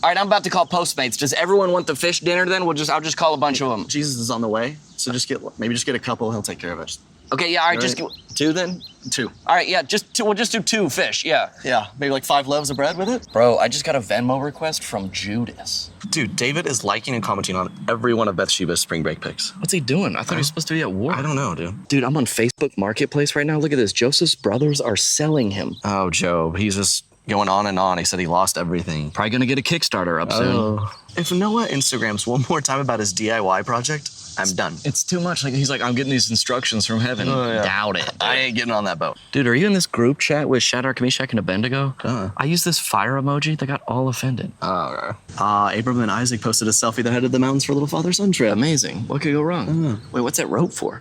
All right, I'm about to call Postmates. Does everyone want the fish dinner then? I'll just call a bunch of them. Jesus is on the way, so just get a couple. He'll take care of it. Okay, yeah, all right, just get 2 then? 2. All right, yeah, just 2. We'll just do 2 fish, yeah. Yeah, maybe like 5 loaves of bread with it? Bro, I just got a Venmo request from Judas. Dude, David is liking and commenting on every one of Bathsheba's spring break pics. What's he doing? I thought he was supposed to be at war. I don't know, dude. Dude, I'm on Facebook Marketplace right now. Look at this. Joseph's brothers are selling him. Oh, Joe, he's just going on and on. He said he lost everything. Probably gonna get a Kickstarter up soon. If Noah Instagrams one more time about his DIY project, I'm done. It's too much. He's like, I'm getting these instructions from heaven. Yeah. Doubt it. I ain't getting on that boat. Dude, are you in this group chat with Shadrach, Meshach, and Abednego? Uh-huh. I used this fire emoji. They got all offended. Abram and Isaac posted a selfie that headed the mountains for a little father-son trip. Amazing. What could go wrong? Wait, what's that rope for?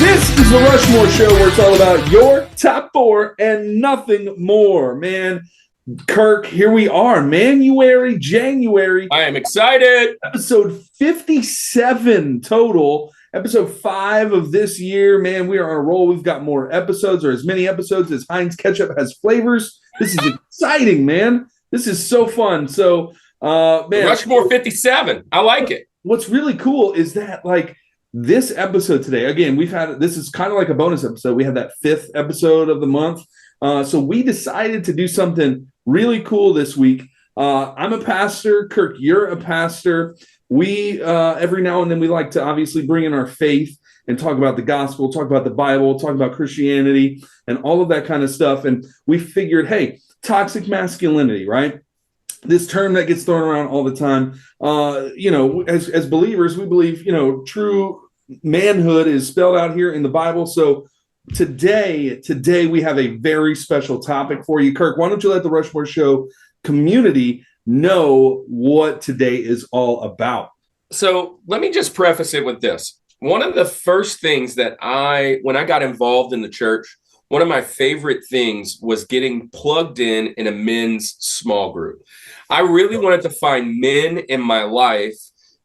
This is the Rushmore Show, where it's all about your top 4 and nothing more. Man, Kirk, here we are. January. I am excited. Episode 57 total. Episode 5 of this year. Man, we are on a roll. We've got more episodes, or as many episodes as Heinz Ketchup has flavors. This is exciting, man. This is so fun. So, man. Rushmore 57. I like it. What's really cool is that, this episode today, again, this is kind of like a bonus episode. We had that 5th episode of the month. So we decided to do something really cool this week. I'm a pastor. Kirk, you're a pastor. We, every now and then, we like to obviously bring in our faith and talk about the gospel, talk about the Bible, talk about Christianity and all of that kind of stuff. And we figured, hey, toxic masculinity, right? This term that gets thrown around all the time. As believers, we believe, true manhood is spelled out here in the Bible. So today we have a very special topic for you. Kirk, why don't you let the Rushmore Show community know what today is all about? So let me just preface it with this. One of the first things that when I got involved in the church, one of my favorite things was getting plugged in a men's small group. I really wanted to find men in my life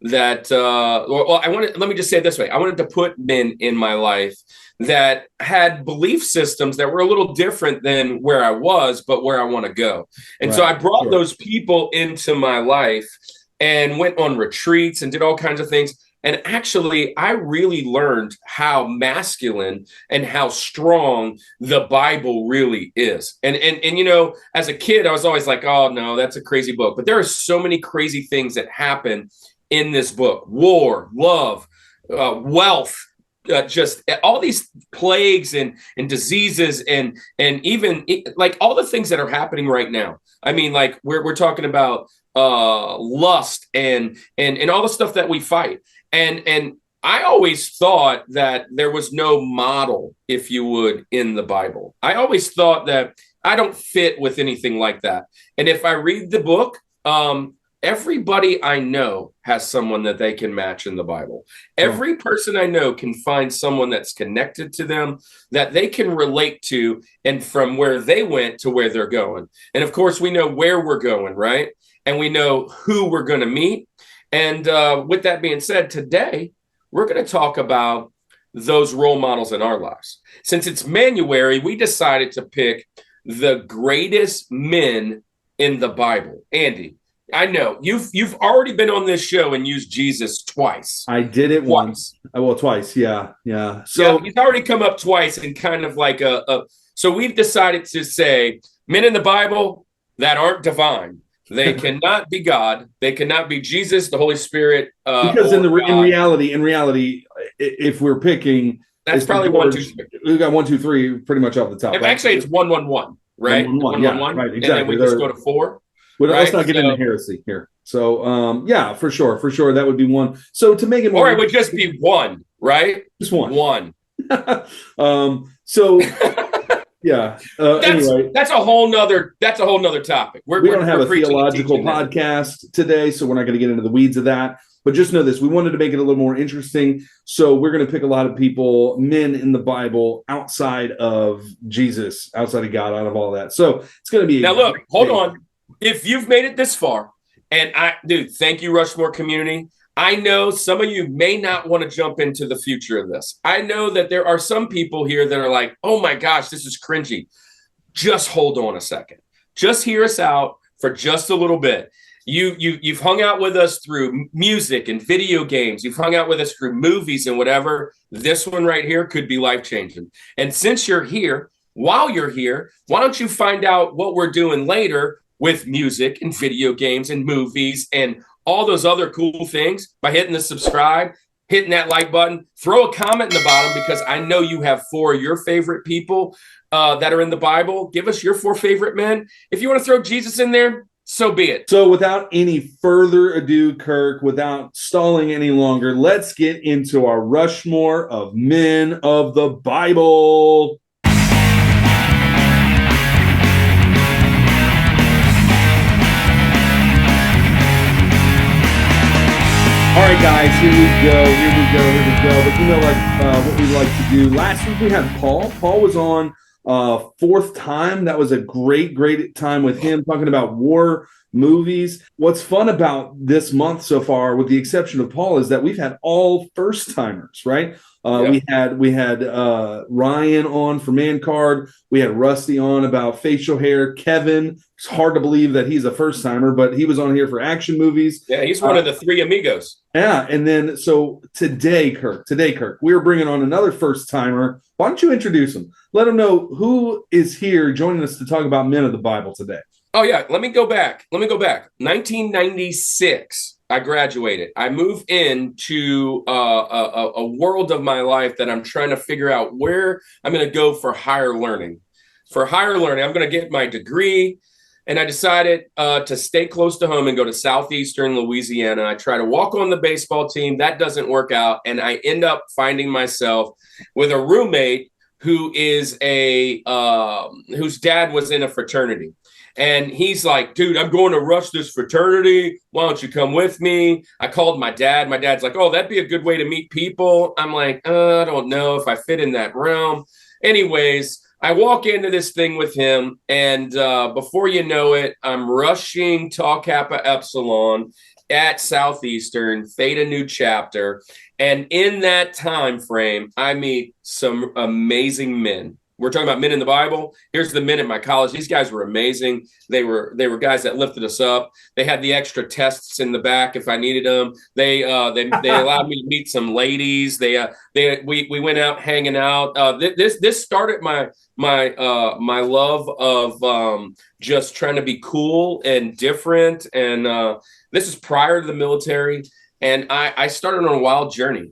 that, let me just say it this way. I wanted to put men in my life that had belief systems that were a little different than where I was, but where I want to go. And so I brought those people into my life and went on retreats and did all kinds of things. And actually, I really learned how masculine and how strong the Bible really is. And as a kid, I was always like, oh, no, that's a crazy book. But there are so many crazy things that happen in this book: war, love, wealth, just all these plagues and diseases and even all the things that are happening right now. I mean, we're talking about lust and all the stuff that we fight. And I always thought that there was no model, if you would, in the Bible. I always thought that I don't fit with anything like that. And if I read the book, everybody I know has someone that they can match in the Bible. Every person I know can find someone that's connected to them, that they can relate to, and from where they went to where they're going. And of course, we know where we're going, right? And we know who we're going to meet. And with that being said, today, we're going to talk about those role models in our lives. Since it's January, we decided to pick the greatest men in the Bible. Andy, I know you've already been on this show and used Jesus twice. I did it once. Well, twice. Yeah. So he's already come up twice and kind of like so we've decided to say men in the Bible that aren't divine. They cannot be God. They cannot be Jesus, the Holy Spirit. Because in reality, if we're picking, that's probably 1, 2, 3. We got 1, 2, 3 pretty much off the top. Actually, it's 1, 1, 1, right? 1, 1, 1. Yeah, right. Exactly. And then we just go to 4. Well, let's not get into heresy here. So, yeah, for sure, that would be 1. So to make it more, or it would just be 1, right? Just 1. 1. So. Yeah. Anyway, that's a whole nother topic. We don't have a theological podcast today, so we're not going to get into the weeds of that. But just know this, we wanted to make it a little more interesting. So we're going to pick a lot of people, men in the Bible, outside of Jesus, outside of God, out of all that. So it's going to be. Now, look, hold on. If you've made it this far, and thank you, Rushmore community. I know some of you may not want to jump into the future of this. I know that there are some people here that are like, oh my gosh, this is cringy. Just hold on a second. Just hear us out for just a little bit. You've hung out with us through music and video games. You've hung out with us through movies and whatever. This one right here could be life-changing. And since you're here, while you're here, why don't you find out what we're doing later with music and video games and movies and all those other cool things by hitting the subscribe, hitting that like button, throw a comment in the bottom because I know you have 4 of your favorite people that are in the Bible. Give us your 4 favorite men. If you want to throw Jesus in there, so be it. So without any further ado, Kirk, without stalling any longer, let's get into our Rushmore of men of the Bible. All right, guys, here we go. But you know, like what we like to do. Last week we had Paul. Paul was on 4th time. That was a great time with him talking about war movies. What's fun about this month so far, with the exception of Paul, is that we've had all first timers, right? Yep. We had Ryan on for Man Card. We had Rusty on about facial hair. Kevin, it's hard to believe that he's a first timer, but he was on here for action movies. Yeah, he's one of the 3 amigos. Yeah, and then so today, Kirk, we're bringing on another first timer. Why don't you introduce him? Let them know who is here joining us to talk about men of the Bible today. Oh yeah, let me go back. 1996. I graduated. I moved into a world of my life that I'm trying to figure out where I'm going to go for higher learning. For higher learning, I'm going to get my degree. And I decided to stay close to home and go to southeastern Louisiana. I try to walk on the baseball team. That doesn't work out. And I end up finding myself with a roommate who is whose dad was in a fraternity. And he's like, dude, I'm going to rush this fraternity. Why don't you come with me? I called my dad. My dad's like, oh, that'd be a good way to meet people. I'm like, I don't know if I fit in that realm. Anyways, I walk into this thing with him, and before you know it, I'm rushing Tau Kappa Epsilon at Southeastern, Theta New Chapter. And in that time frame, I meet some amazing men. We're talking about men in the Bible. Here's the men at my college. These guys were amazing. They were guys that lifted us up. They had the extra tests in the back if I needed them. They allowed me to meet some ladies. We went out hanging out. This started my love of just trying to be cool and different. And this is prior to the military. And I started on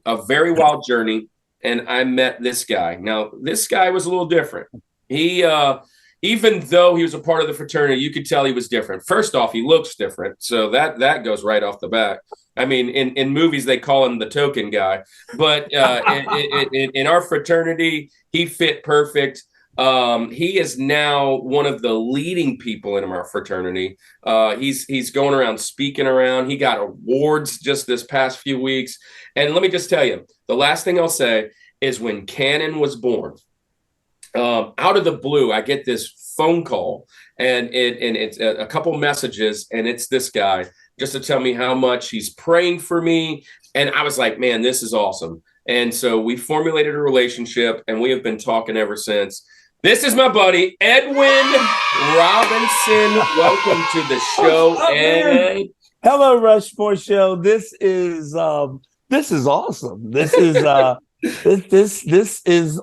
a very wild journey. And I met this guy. Now, this guy was a little different. He, even though he was a part of the fraternity, you could tell he was different. First off, he looks different. So that goes right off the bat. I mean, in movies, they call him the token guy. But in our fraternity, he fit perfect. He is now one of the leading people in our fraternity. He's going around speaking around. He got awards just this past few weeks. And let me just tell you, the last thing I'll say is when Cannon was born, out of the blue, I get this phone call and it's a couple messages, and it's this guy just to tell me how much he's praying for me. And I was like, man, this is awesome. And so we formulated a relationship, and we have been talking ever since. This is my buddy, Edwin Robinson. Welcome to the show, Ed. Hello, Rushmore Show. This is awesome. This is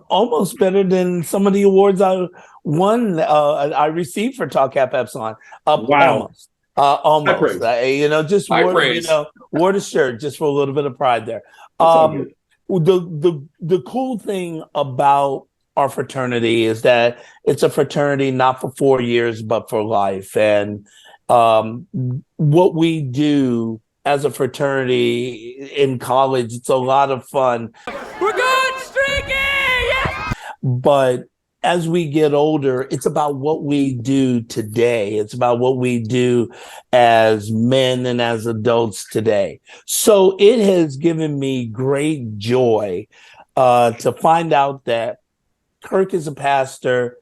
almost better than some of the awards I won. I received for Tau Kappa Epsilon. Wow. Almost. Just wore the shirt just for a little bit of pride there. The cool thing about our fraternity is that it's a fraternity not for 4 years but for life. And what we do as a fraternity in college, it's a lot of fun. We're going streaking! Yeah! But as we get older, it's about what we do today. It's about what we do as men and as adults today. So it has given me great joy to find out that Kirk is a pastor.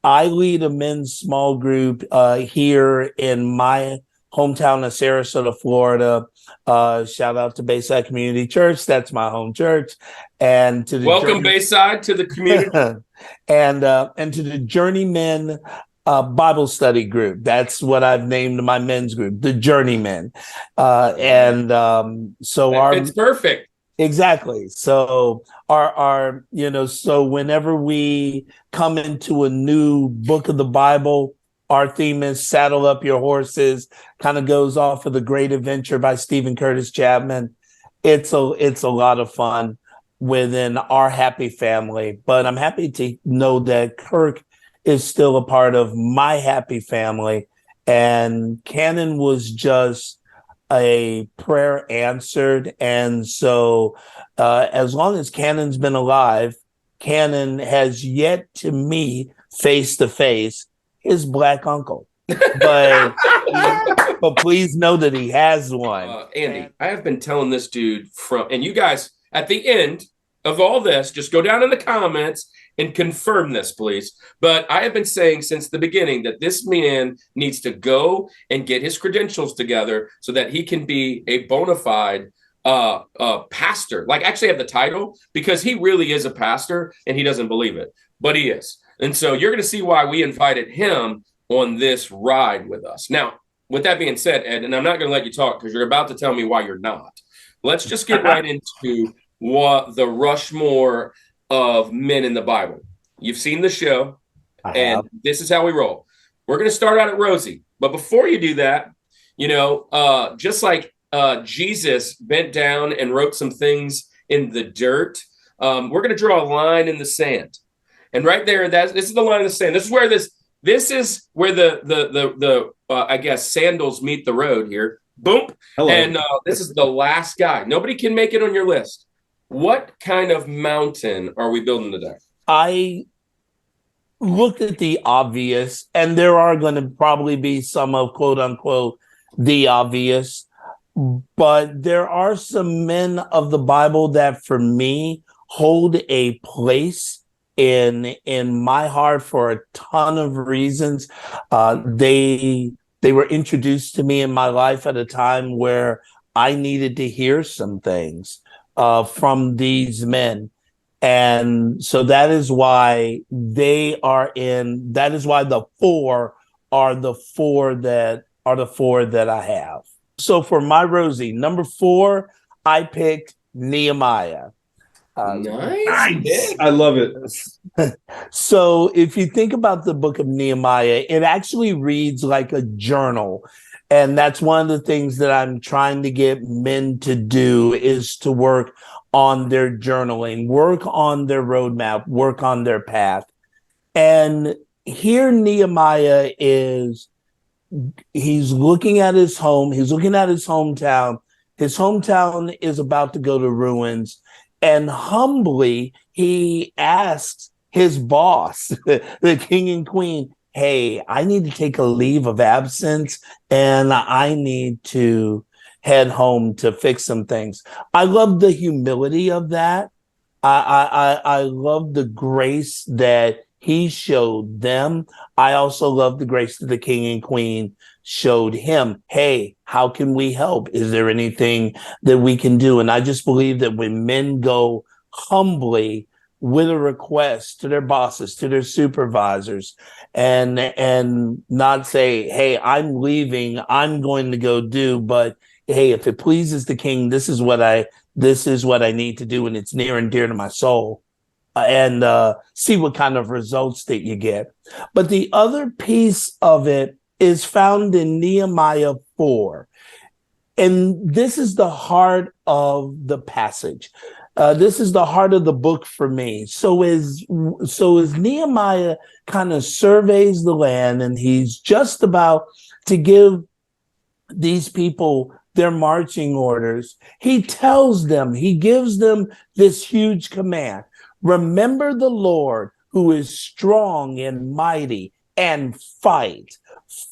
I lead a men's small group here in my hometown of Sarasota, Florida. Shout out to Bayside Community Church. That's my home church. And to the welcome Bayside to the community. and to the Journeymen Bible study group. That's what I've named my men's group, the Journeymen. So It's perfect. Exactly. So our so whenever we come into a new book of the Bible, our theme is Saddle Up Your Horses, kind of goes off of The Great Adventure by Stephen Curtis Chapman. It's a lot of fun within our happy family, but I'm happy to know that Kirk is still a part of my happy family. And Cannon was just a prayer answered. And so as long as Cannon's been alive, Cannon has yet to meet face to face his black uncle. But please know that he has one. Andy, I have been telling this dude and you guys at the end of all this, just go down in the comments and confirm this, please. But I have been saying since the beginning that this man needs to go and get his credentials together so that he can be a bona fide pastor, like actually have the title, because he really is a pastor and he doesn't believe it, but he is. And so you're going to see why we invited him on this ride with us. Now, with that being said, Ed, and I'm not going to let you talk because you're about to tell me why you're not. Let's just get right into what the Rushmore of men in the Bible. You've seen the show, and this is how we roll. We're going to start out at Rosie. But before you do that, just like Jesus bent down and wrote some things in the dirt, we're going to draw a line in the sand. And right there, this is the line in the sand. This is where the I guess sandals meet the road here. Boom. Hello. And this is the last guy. Nobody can make it on your list. What kind of mountain are we building today? I looked at the obvious, and there are going to probably be some of quote unquote the obvious, but there are some men of the Bible that for me hold a place in my heart for a ton of reasons. They were introduced to me in my life at a time where I needed to hear some things from these men. And so that is why that is why the four are the four that I have. So for my Rosie, number 4, I picked Nehemiah. Nice. I love it. So if you think about the book of Nehemiah, it actually reads like a journal. And that's one of the things that I'm trying to get men to do, is to work on their journaling, work on their roadmap, work on their path. And here Nehemiah he's looking at his home, he's looking at his hometown. His hometown is about to go to ruins. And humbly, he asks his boss, the king and queen, hey, I need to take a leave of absence and I need to head home to fix some things. I love the humility of that. I love the grace that he showed them. I also love the grace that the king and queen showed him. Hey, how can we help? Is there anything that we can do? And I just believe that when men go humbly with a request to their bosses, to their supervisors, and not say, hey, I'm leaving, I'm going to go do, but hey, if it pleases the king, this is what I need to do, and it's near and dear to my soul. And see what kind of results that you get. But the other piece of it is found in Nehemiah 4. And this is the heart of the passage. This is the heart of the book for me. So as Nehemiah kind of surveys the land, and he's just about to give these people their marching orders, he gives them this huge command. Remember the Lord, who is strong and mighty, and fight.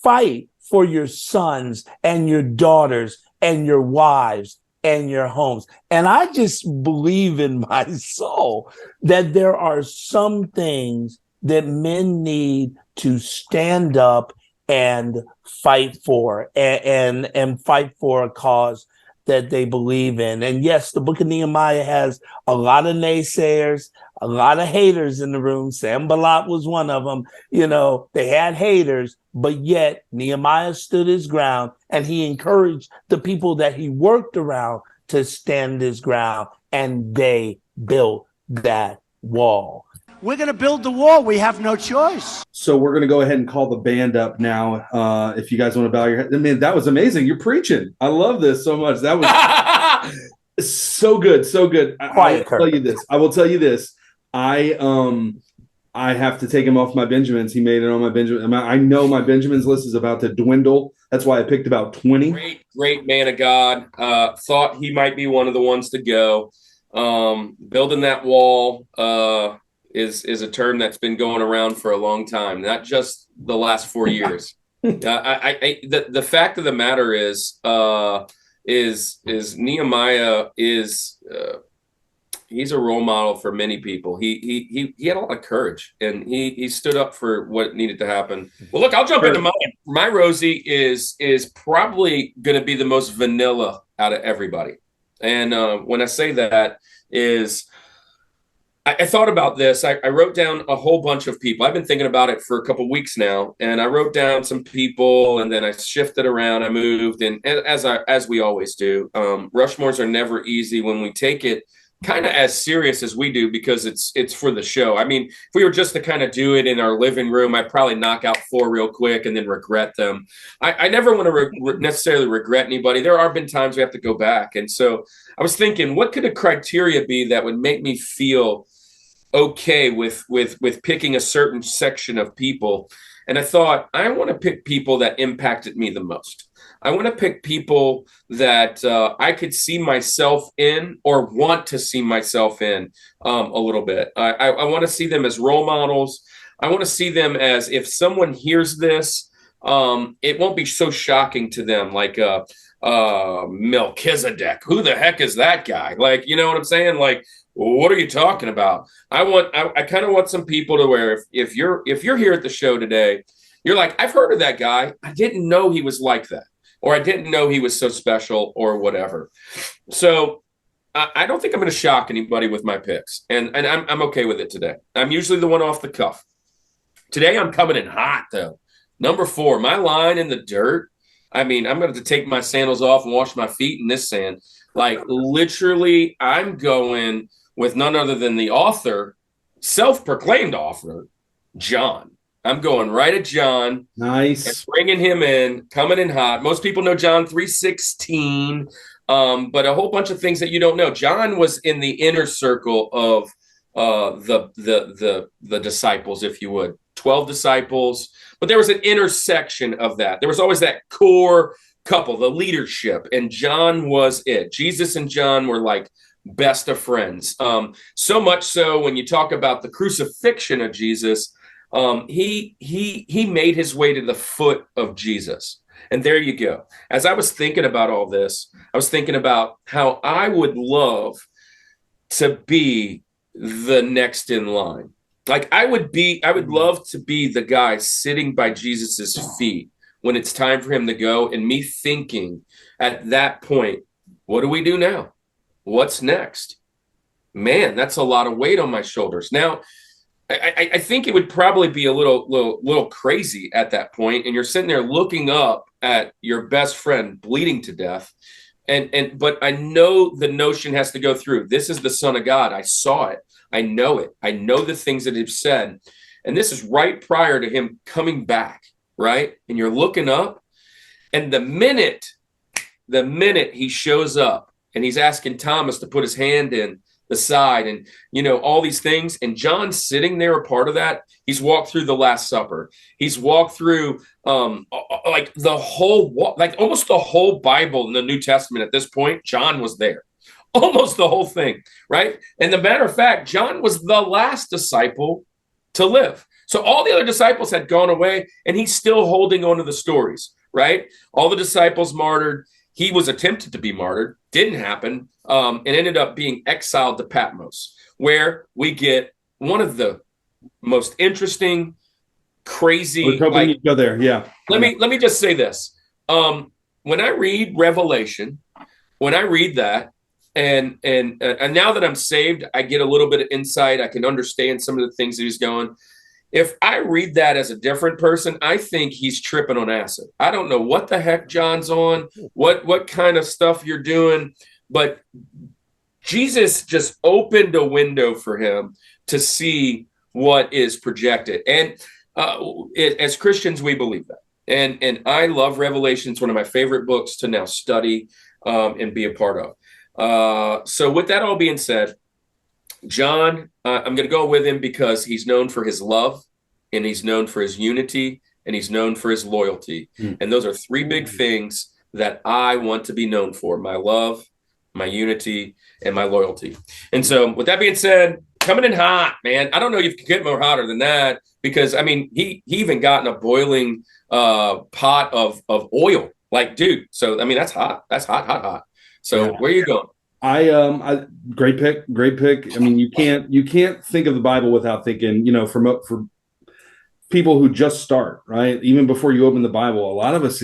Fight for your sons and your daughters and your wives and your homes. And I just believe in my soul that there are some things that men need to stand up and fight for, and fight for a cause that they believe in. And yes, the book of Nehemiah has a lot of naysayers, a lot of haters in the room. Sanballat was one of them. You know, they had haters, but yet Nehemiah stood his ground, and he encouraged the people that he worked around to stand his ground, and they built that wall. We're going to build the wall. We have no choice. So we're going to go ahead and call the band up now. If you guys want to bow your head. I mean, that was amazing. You're preaching. I love this so much. That was so good. So good. I will tell you this. I have to take him off my Benjamins. He made it on my Benjamin. I know my Benjamins list is about to dwindle. That's why I picked about 20. Great man of God. Thought he might be one of the ones to go. Building that wall is a term that's been going around for a long time, not just the last 4 years. The fact of the matter is Nehemiah is he's a role model for many people. He had a lot of courage, and he stood up for what needed to happen. Well, look, I'll jump into mine. My Rosie is probably going to be the most vanilla out of everybody. And when I say that is, I thought about this. I wrote down a whole bunch of people. I've been thinking about it for a couple of weeks now, and I wrote down some people, and then I shifted around. I moved, and as we always do, Rushmores are never easy when we take it kind of as serious as we do, because it's for the show. I mean, if we were just to kind of do it in our living room, I'd probably knock out 4 real quick and then regret them. I never want to necessarily regret anybody. There have been times we have to go back, and so I was thinking, what could a criteria be that would make me feel okay with picking a certain section of people? And I thought, I want to pick people that impacted me the most. I want to pick people that I could see myself in, or want to see myself in a little bit. I want to see them as role models. I want to see them as, if someone hears this, it won't be so shocking to them, like Melchizedek. Who the heck is that guy? Like, you know what I'm saying? Like, what are you talking about? I kind of want some people to where if you're here at the show today, you're like, I've heard of that guy. I didn't know he was like that, or I didn't know he was so special, or whatever. So I don't think I'm going to shock anybody with my picks, and I'm okay with it today. I'm usually the one off the cuff. Today I'm coming in hot though. Number 4, my line in the dirt. I mean, I'm going to take my sandals off and wash my feet in this sand. Like, literally, I'm going with none other than the author, self-proclaimed author, John. I'm going right at John. Nice. And bringing him in, coming in hot. Most people know John 3:16, but a whole bunch of things that you don't know. John was in the inner circle of the disciples, if you would. 12 disciples. But there was an intersection of that. There was always that core couple, the leadership, and John was it. Jesus and John were like best of friends. So much so, when you talk about the crucifixion of Jesus, he made his way to the foot of Jesus. And there you go. As I was thinking about all this, I was thinking about how I would love to be the next in line. Like, I would love to be the guy sitting by Jesus's feet when it's time for him to go, and me thinking at that point, what do we do now? What's next? Man, that's a lot of weight on my shoulders. Now, I think it would probably be a little crazy at that point, and you're sitting there looking up at your best friend bleeding to death, but I know the notion has to go through. This is the Son of God. I saw it. I know it. I know the things that he's said, and this is right prior to him coming back, right? And you're looking up, and the minute he shows up, and he's asking Thomas to put his hand in the side, and all these things, and John's sitting there, a part of that. He's walked through the Last Supper. He's walked through like the whole, like almost the whole Bible in the New Testament at this point. John was there, almost the whole thing, right? And the matter of fact, John was the last disciple to live. So all the other disciples had gone away, and he's still holding on to the stories, right? All the disciples martyred. He was attempted to be martyred, didn't happen, and ended up being exiled to Patmos, where we get one of the most interesting, crazy. I was hoping you'd go there. Yeah. Let me just say this. When I read Revelation, when I read that, and now that I'm saved, I get a little bit of insight. I can understand some of the things that he's going. If I read that as a different person, I think he's tripping on acid. I don't know what the heck John's on, what kind of stuff you're doing, but Jesus just opened a window for him to see what is projected. And as Christians, we believe that. And I love Revelation. It's one of my favorite books to now study and be a part of. So with that all being said, John, I'm going to go with him because he's known for his love, and he's known for his unity, and he's known for his loyalty. And those are three big things that I want to be known for: my love, my unity, and my loyalty. And so with that being said, coming in hot, man. I don't know if you can get more hotter than that, because, I mean, he even got in a boiling pot of oil. Like, dude, so, I mean, that's hot. That's hot. So where are you going? I great pick. I mean, you can't think of the Bible without thinking, for people who just start, right? Even before you open the Bible, a lot of us,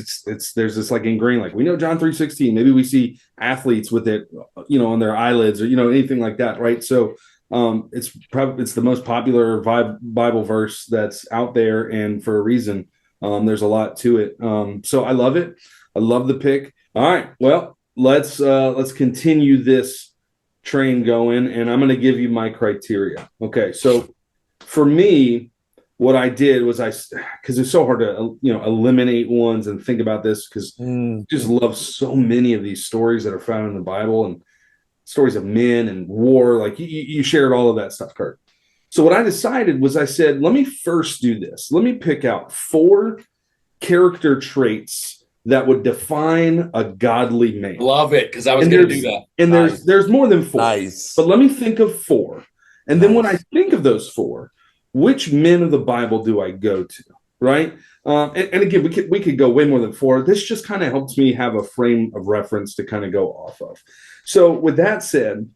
there's this like ingrained, like, we know John 3:16. Maybe we see athletes with it, on their eyelids, or anything like that, right? So it's the most popular Bible verse that's out there, and for a reason. There's a lot to it. So I love it. I love the pick. All right, well, let's continue this train going, and I'm going to give you my criteria. Okay, so for me, what I did was because it's so hard to eliminate ones and think about this, because I just love so many of these stories that are found in the Bible, and stories of men and war. Like you shared all of that stuff, Kirk. So what I decided was, I said, let me first do this. Let me pick out 4 character traits that would define a godly man. Love it, because I was going to do that. And there's more than 4. Nice. But let me think of 4. And then when I think of those 4, which men of the Bible do I go to, right? And again, we could go way more than 4. This just kind of helps me have a frame of reference to kind of go off of. So with that said,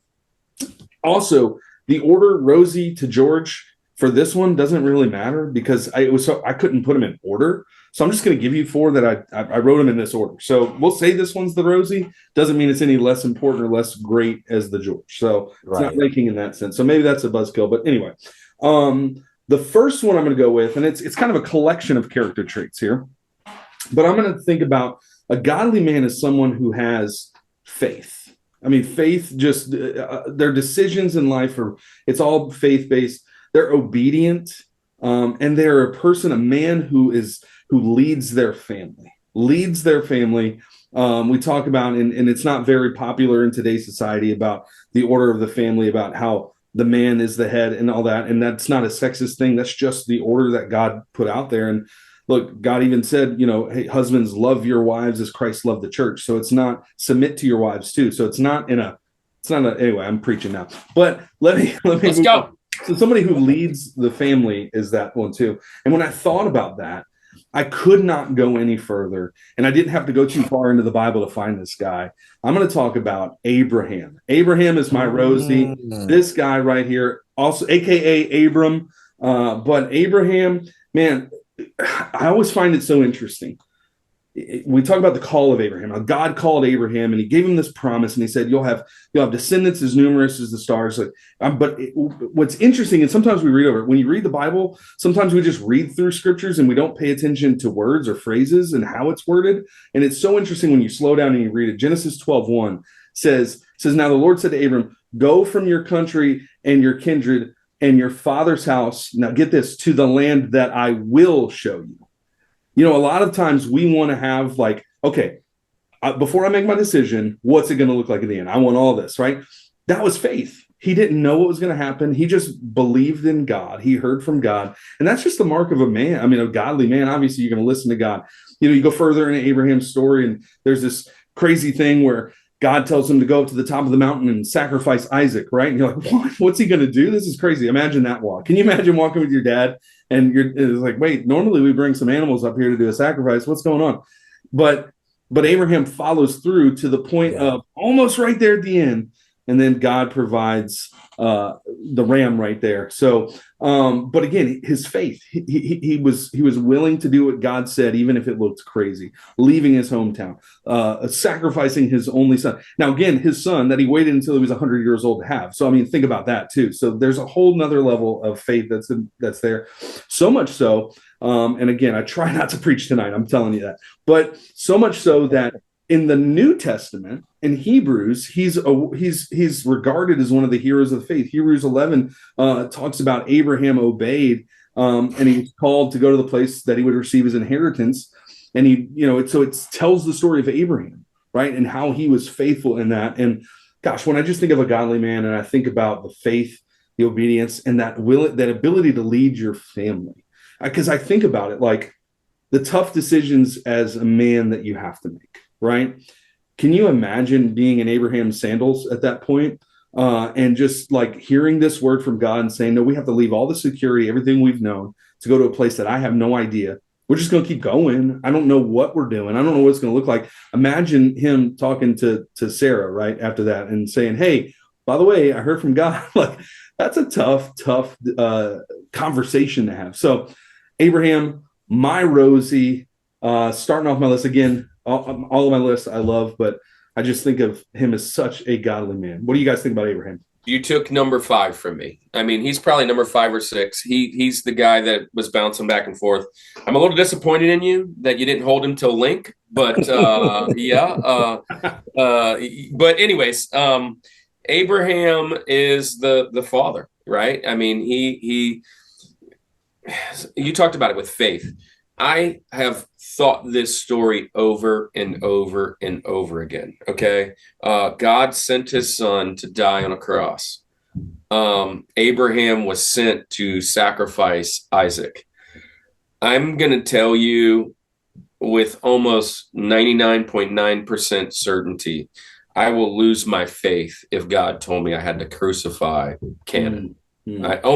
also, the order Rosie to George for this one doesn't really matter, because I couldn't put them in order. So I'm just going to give you 4 that I wrote them in this order. So we'll say this one's the Rosie. Doesn't mean it's any less important or less great as the George. So it's not ranking in that sense. So maybe that's a buzzkill. But anyway, the first one I'm going to go with, and it's kind of a collection of character traits here, but I'm going to think about a godly man as someone who has faith. I mean, faith, just their decisions in life it's all faith-based. They're obedient, and they're a man who leads their family. We talk about, and it's not very popular in today's society, about the order of the family, about how the man is the head and all that. And that's not a sexist thing. That's just the order that God put out there. And look, God even said, hey, husbands, love your wives as Christ loved the church. So it's not submit to your wives too. So it's not anyway, I'm preaching now, but let's go. So somebody who leads the family is that one too. And when I thought about that, I could not go any further, and I didn't have to go too far into the Bible to find this guy. I'm going to talk about Abraham. Abraham is my Rosie. This guy right here, also AKA Abram. But Abraham, man, I always find it so interesting. We talk about the call of Abraham. How God called Abraham, and he gave him this promise, and he said, you'll have descendants as numerous as the stars. What's interesting, and sometimes we read over it, when you read the Bible, sometimes we just read through scriptures and we don't pay attention to words or phrases and how it's worded. And it's so interesting when you slow down and you read it. Genesis 12:1 says, now the Lord said to Abram, go from your country and your kindred and your father's house. Now get this, to the land that I will show you. A lot of times we want to have before I make my decision, what's it going to look like in the end? I want all this, right? That was faith. He didn't know what was going to happen. He just believed in God. He heard from God. And that's just the mark of a man. I mean, a godly man. Obviously, you're going to listen to God. You go further into Abraham's story, and there's this crazy thing where God tells him to go up to the top of the mountain and sacrifice Isaac, right? And you're like, what? What's he going to do? This is crazy. Imagine that walk. Can you imagine walking with your dad and it's like, wait, normally we bring some animals up here to do a sacrifice. What's going on? But Abraham follows through to the point of almost right there at the end. And then God provides the ram right there. So, but again, his faith, he was willing to do what God said, even if it looked crazy, leaving his hometown, sacrificing his only son. Now, again, his son that he waited until he was 100 years old to have. So, I mean, think about that too. So there's a whole nother level of faith that's there. So much so. And again, I try not to preach tonight. I'm telling you that, but so much so that in the New Testament, in Hebrews, he's regarded as one of the heroes of the faith. Hebrews 11 talks about Abraham obeyed, and he was called to go to the place that he would receive his inheritance. And it tells the story of Abraham, right, and how he was faithful in that. And gosh, when I just think of a godly man, and I think about the faith, the obedience, and that ability to lead your family, because I think about it like the tough decisions as a man that you have to make. Right? Can you imagine being in Abraham's sandals at that point and just like hearing this word from God and saying, no, we have to leave all the security, everything we've known to go to a place that I have no idea. We're just going to keep going. I don't know what we're doing. I don't know what it's going to look like. Imagine him talking to Sarah right after that and saying, hey, by the way, I heard from God. Like that's a tough conversation to have. So Abraham, my Rosie, starting off my list again, all of my lists I love, but I just think of him as such a godly man. What do you guys think about Abraham? You took number 5 from me. I mean, he's probably number 5 or 6. He's the guy that was bouncing back and forth. I'm a little disappointed in you that you didn't hold him till Link, but but anyways, Abraham is the father, right? I mean, he you talked about it with faith. I have thought this story over and over and over again. Okay. God sent his son to die on a cross. Abraham was sent to sacrifice Isaac. I'm going to tell you with almost 99.9% certainty, I will lose my faith if God told me I had to crucify Canaan. The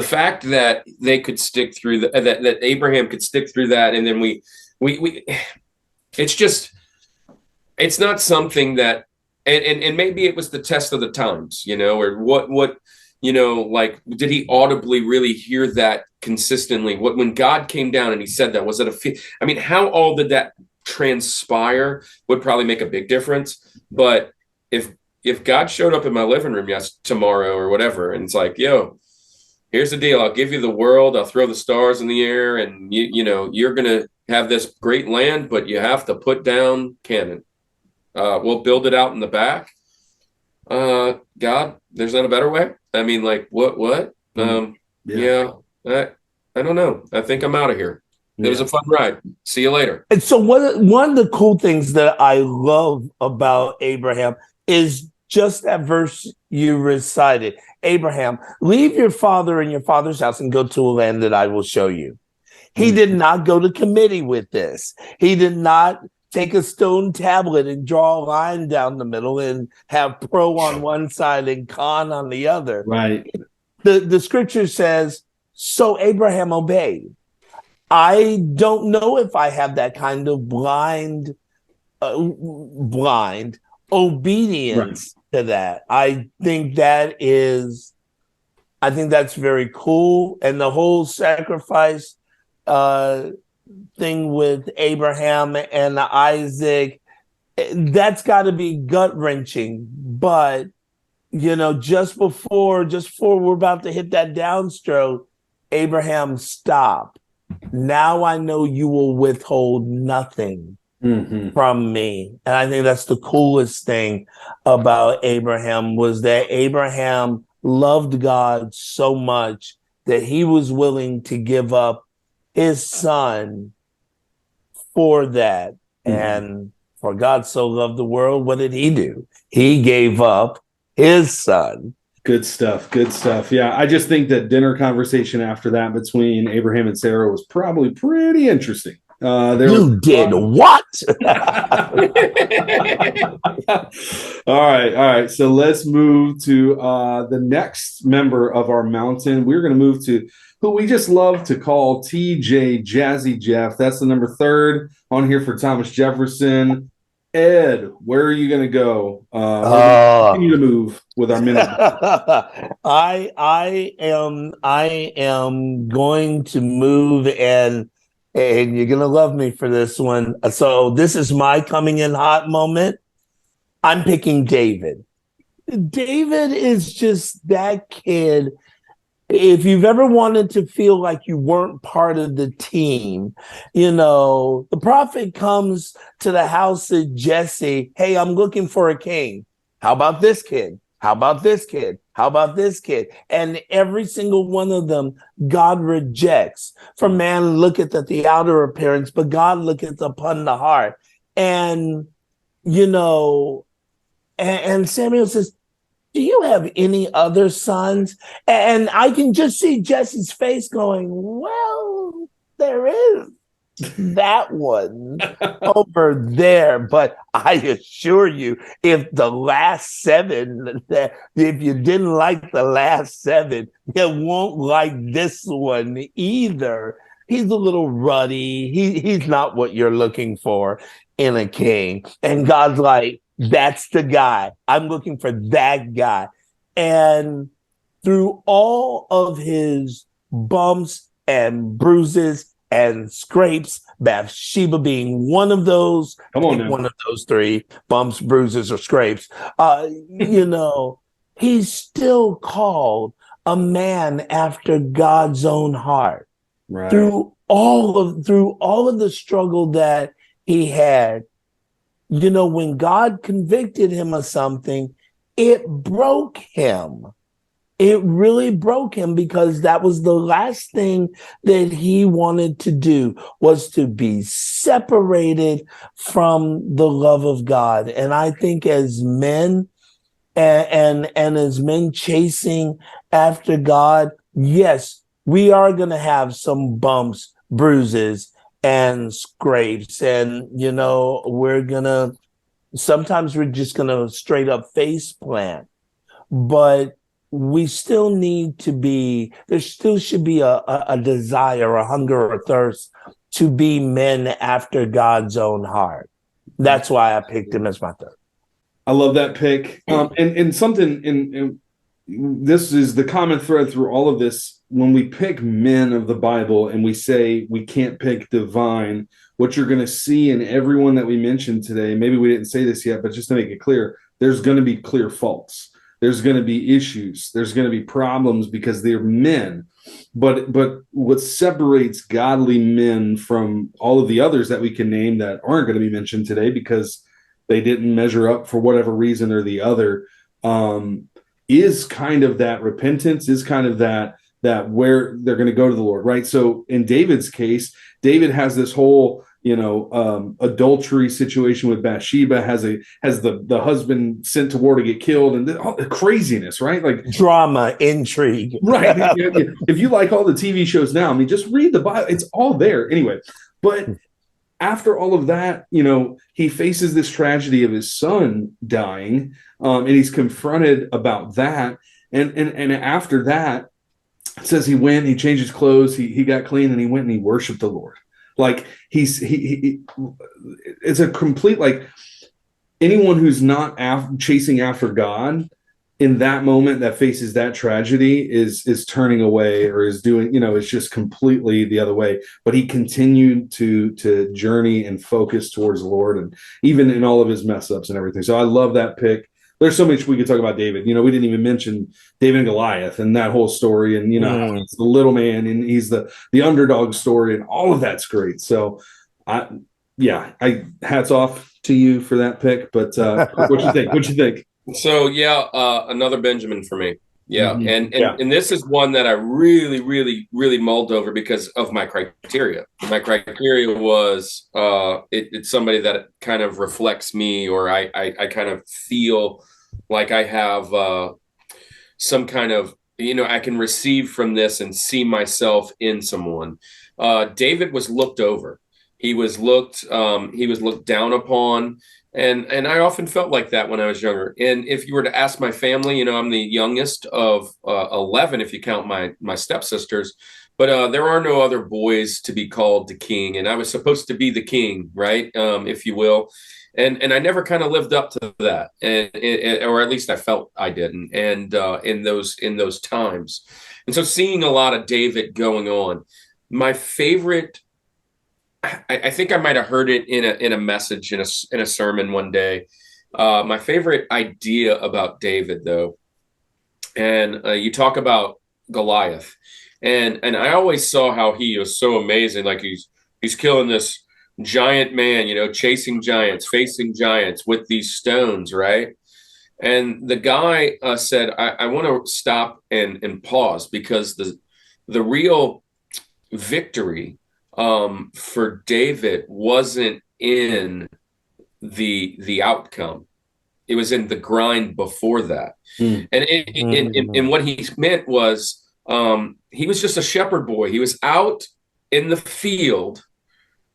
fact that they could stick through that Abraham could stick through that, and then we it's not something that, and maybe it was the test of the times, or what, like, did he audibly really hear that consistently? When God came down and he said that, was it how all did that transpire would probably make a big difference. But if God showed up in my living room tomorrow or whatever, and it's like, yo, here's the deal. I'll give you the world. I'll throw the stars in the air, and you're going to have this great land, but you have to put down Canaan. We'll build it out in the back. God, there's not a better way. I mean, like, what? I don't know. I think I'm out of here. It was a fun ride. See you later. And so one of the cool things that I love about Abraham is just that verse you recited. Abraham, leave your father and your father's house and go to a land that I will show you. He did not go to committee with this. He did not take a stone tablet and draw a line down the middle and have pro on one side and con on the other. Right. The scripture says, so Abraham obeyed. I don't know if I have that kind of blind obedience to that. I think that's very cool. And the whole sacrifice thing with Abraham and Isaac, that's got to be gut-wrenching. But, just before we're about to hit that downstroke, Abraham, stop. Now I know you will withhold nothing from me. And I think that's the coolest thing about Abraham, was that Abraham loved God so much that he was willing to give up his son for that. And for God so loved the world, what did he do? He gave up his son. Good stuff. Yeah, I just think that dinner conversation after that between Abraham and Sarah was probably pretty interesting. You did what? All right. So let's move to the next member of our mountain. We're going to move to who we just love to call TJ Jazzy Jeff. That's the number 3rd on here for Thomas Jefferson. Ed, where are you going to go? We're going to continue to move with our minute. I am going to move, and you're gonna love me for this one. So this is my coming in hot moment. I'm picking David. David is just that kid. If you've ever wanted to feel like you weren't part of the team, the prophet comes to the house of Jesse. Hey, I'm looking for a king. How about this kid? How about this kid? How about this kid? And every single one of them, God rejects. For man looketh at the outer appearance, but God looketh upon the heart. And, and Samuel says, do you have any other sons? And I can just see Jesse's face going, well, there is that one over there. But I assure you, if the last 7, if you didn't like the last 7, you won't like this one either. He's a little ruddy. He's not what you're looking for in a king. And God's like, that's the guy. I'm looking for that guy. And through all of his bumps and bruises and scrapes, Bathsheba being one of those, one of those 3 bumps, bruises, or scrapes, he's still called a man after God's own heart. Right. Through all of the struggle that he had. When God convicted him of something, it broke him. It really broke him, because that was the last thing that he wanted to do, was to be separated from the love of God. And I think as men and as men chasing after God, yes, we are going to have some bumps, bruises, and scrapes. And, sometimes we're just going to straight up face plant. But we still need to be, there still should be a desire, a hunger, or a thirst to be men after God's own heart. That's why I picked him as my 3rd. I love that pick. And something in this is the common thread through all of this. When we pick men of the Bible and we say we can't pick divine, what you're going to see in everyone that we mentioned today, maybe we didn't say this yet, but just to make it clear, there's going to be clear faults. There's going to be issues. There's going to be problems because they're men. But what separates godly men from all of the others that we can name that aren't going to be mentioned today because they didn't measure up for whatever reason or the other, is kind of that repentance, is kind of that where they're going to go to the Lord, right? So in David's case, David has this whole, adultery situation with Bathsheba, has the husband sent to war to get killed, and all the craziness, right? Like drama, intrigue. Right. If you like all the TV shows now, just read the Bible. It's all there. Anyway, but after all of that, he faces this tragedy of his son dying, and he's confronted about that. And after that, it says he went, he changed his clothes, he got clean, and he went and he worshiped the Lord. Like it's a complete, like, anyone who's not chasing after God in that moment that faces that tragedy is turning away or is doing, it's just completely the other way. But he continued to journey and focus towards the Lord, and even in all of his mess ups and everything. So I love that pick. There's so much we could talk about David. We didn't even mention David and Goliath and that whole story. And, he's the little man and he's the underdog story, and all of that's great. So I hats off to you for that pick. But what you think? What you think? So, another Benjamin for me. Yeah. Mm-hmm. And this is one that I really, really, really mulled over because of my criteria. My criteria was it's somebody that kind of reflects me, or I kind of feel like I have some kind of, I can receive from this and see myself in someone. David was looked over. He was looked down upon. And I often felt like that when I was younger. And if you were to ask my family, I'm the youngest of 11, if you count my stepsisters, but there are no other boys to be called the king. And I was supposed to be the king, right? If you will. And I never kind of lived up to that, or at least I felt I didn't. And in those times, and so seeing a lot of David going on, my favorite. I think I might have heard it in a message in a sermon one day. My favorite idea about David, though, and you talk about Goliath, and I always saw how he was so amazing. Like he's killing this giant man, chasing giants, facing giants with these stones, right? And the guy said, "I want to stop and pause because the real victory." For David wasn't in the outcome. It was in the grind before that. And what he meant was he was just a shepherd boy. He was out in the field.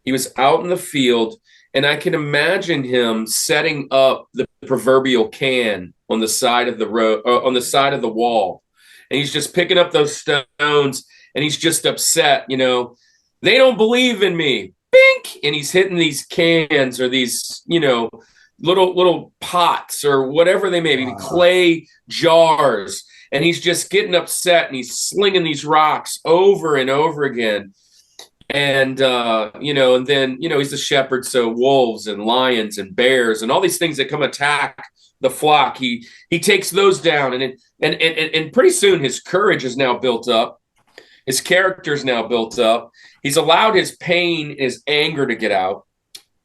And I can imagine him setting up the proverbial can on the side of the road, on the side of the wall. And he's just picking up those stones and he's just upset, They don't believe in me. Bink! And he's hitting these cans or these, little pots or whatever they may be, clay jars. And he's just getting upset and he's slinging these rocks over and over again. And, and then, he's the shepherd. So wolves and lions and bears and all these things that come attack the flock, he takes those down. And pretty soon his courage is now built up. His character is now built up. He's allowed his pain, his anger to get out.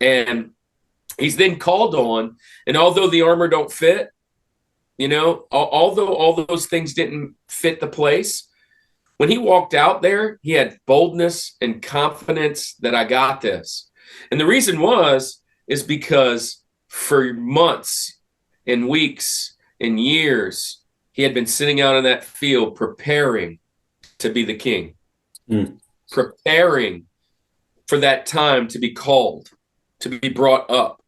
And he's then called on. And although the armor don't fit, although all those things didn't fit the place, when he walked out there, he had boldness and confidence that I got this. And the reason is because for months and weeks and years, he had been sitting out in that field preparing to be the king, preparing for that time to be called, to be brought up.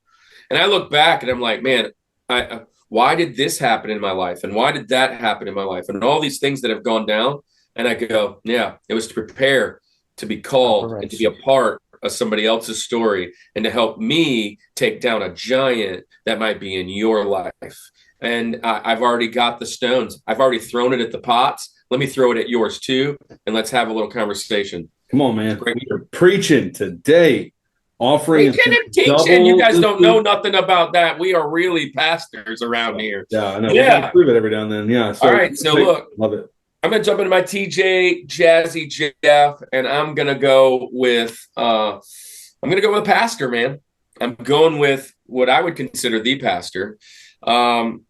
And I look back and I'm like, man, why did this happen in my life? And why did that happen in my life? And all these things that have gone down. And I go, yeah, it was to prepare to be called and to be a part of somebody else's story and to help me take down a giant that might be in your life. And I've already got the stones. I've already thrown it at the pots. Let me throw it at yours too, and let's have a little conversation. Come on, man. You're preaching today. Offering teaching. You guys don't know nothing about that. We are really pastors around here. Yeah, I know. Yeah. We prove it every now and then. Yeah. So, all right. So look. Love it. I'm going to jump into my TJ Jazzy Jeff, and I'm going to go with a pastor, man. I'm going with what I would consider the pastor. When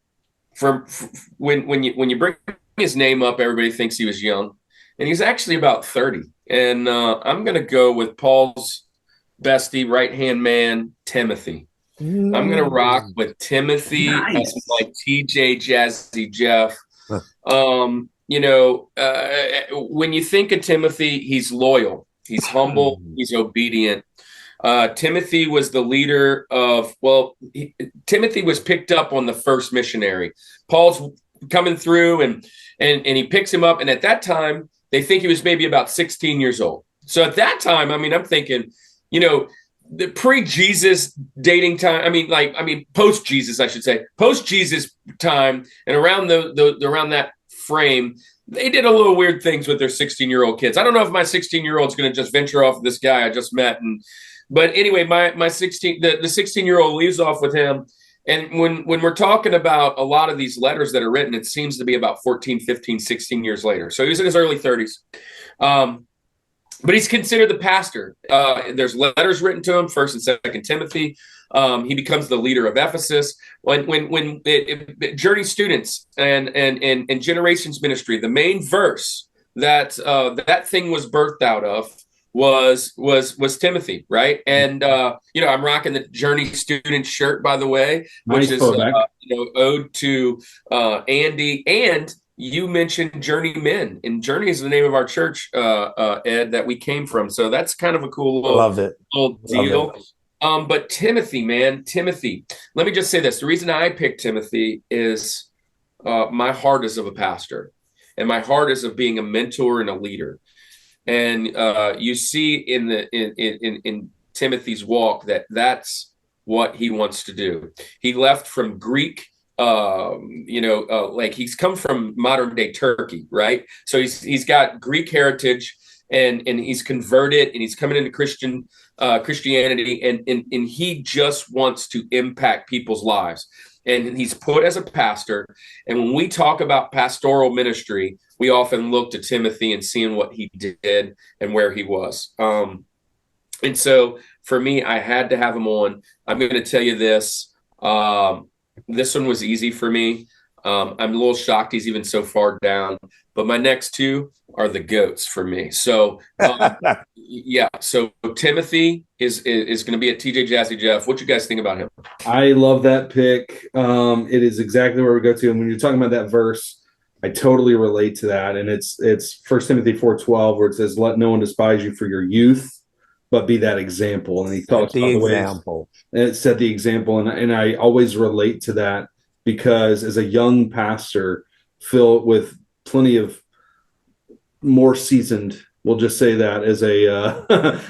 you bring his name up, everybody thinks he was young, and he's actually about 30. And I'm going to go with Paul's bestie, right-hand man, Timothy. I'm going to rock with Timothy as like TJ Jazzy Jeff. When you think of Timothy, he's loyal, he's humble, he's obedient. Timothy was the leader of, Timothy was picked up on the first missionary. Paul's coming through and he picks him up. And at that time, they think he was maybe about 16 years old. So at that time, I'm thinking, the pre-Jesus dating time, post-Jesus, I should say, post-Jesus time, and around around that frame, they did a little weird things with their 16-year-old kids. I don't know if my 16-year-old is going to just venture off with this guy I just met. But anyway, the 16-year-old leaves off with him. And when we're talking about a lot of these letters that are written, it seems to be about 14, 15, 16 years later. So he was in his early 30s. But he's considered the pastor. There's letters written to him, 1st and 2nd Timothy. He becomes the leader of Ephesus. When Journey students and Generations Ministry, the main verse that thing was birthed out of was Timothy, right? And I'm rocking the Journey student shirt, by the way, which is ode to Andy and you mentioned Journeymen, and Journey is the name of our church, Ed, that we came from. So that's kind of a cool Love it. little Love deal. it. But Timothy, man, Timothy. Let me just say this: the reason I picked Timothy is my heart is of a pastor, and my heart is of being a mentor and a leader. And you see in Timothy's walk that's what he wants to do. He left from Greek, like he's come from modern day Turkey, right? So he's got Greek heritage, and he's converted, and he's coming into Christianity, and he just wants to impact people's lives. And he's put as a pastor. And when we talk about pastoral ministry, we often look to Timothy and seeing what he did and where he was. And so for me, I had to have him on. I'm going to tell you this. This one was easy for me. I'm a little shocked he's even so far down. But my next two are the GOATs for me. So, yeah. So Timothy is going to be at TJ Jazzy Jeff. What you guys think about him? I love that pick. It is exactly where we go to. And when you're talking about that verse, I totally relate to that. And it's 1 Timothy 4:12, where it says, "Let no one despise you for your youth, but be that example." And he talks about the example. And it set the example. And I always relate to that, because as a young pastor, filled with plenty of more seasoned, we'll just say that as a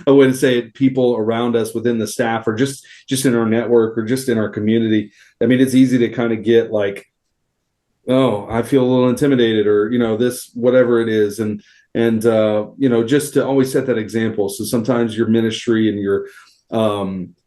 way to say it, people around us within the staff, or just in our network, or just in our community. I mean, it's easy to kind of get like, oh, I feel a little intimidated, or, this, whatever it is. And just to always set that example. So sometimes your ministry and your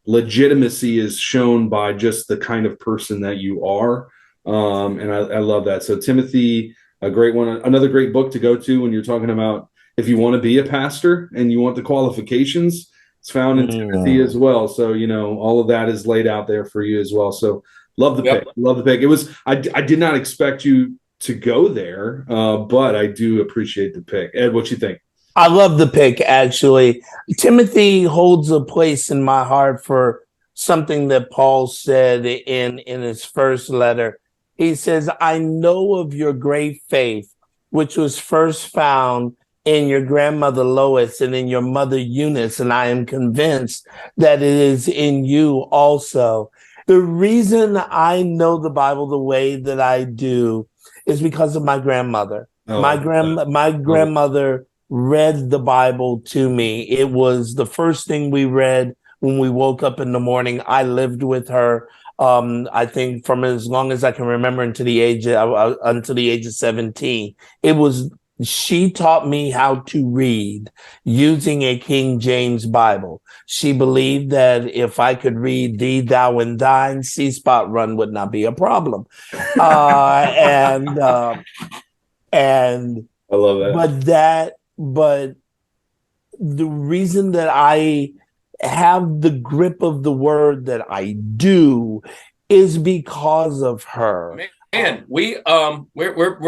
legitimacy is shown by just the kind of person that you are. And I love that. So Timothy, a great one. Another great book to go to when you're talking about if you want to be a pastor and you want the qualifications, it's found in Timothy as well. So, all of that is laid out there for you as well. So love the pick. Love the pick. It was, I did not expect you to go there, but I do appreciate the pick. Ed, what you think? I love the pick, actually. Timothy holds a place in my heart for something that Paul said in his first letter. He says, "I know of your great faith, which was first found in your grandmother Lois and in your mother Eunice, and I am convinced that it is in you also." The reason I know the Bible the way that I do is because of my grandmother. My grandmother read the Bible to me. It was the first thing we read when we woke up in the morning. I lived with her, I think, from as long as I can remember until the age of 17. She taught me how to read using a King James Bible. She believed that if I could read thee, thou, and thine, C-spot run would not be a problem. And I love that. But the reason that I have the grip of the word that I do is because of her. Man, we're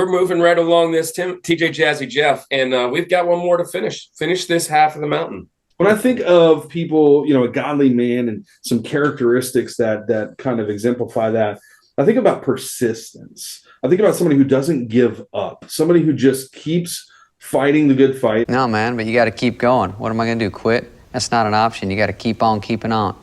moving right along this TJ Jazzy Jeff, and we've got one more to finish this half of the mountain. When I think of people, a godly man and some characteristics that kind of exemplify that, I think about persistence. I think about somebody who doesn't give up, somebody who just keeps fighting the good fight. No, man, but you got to keep going. What am I going to do, quit? That's not an option. You got to keep on keeping on.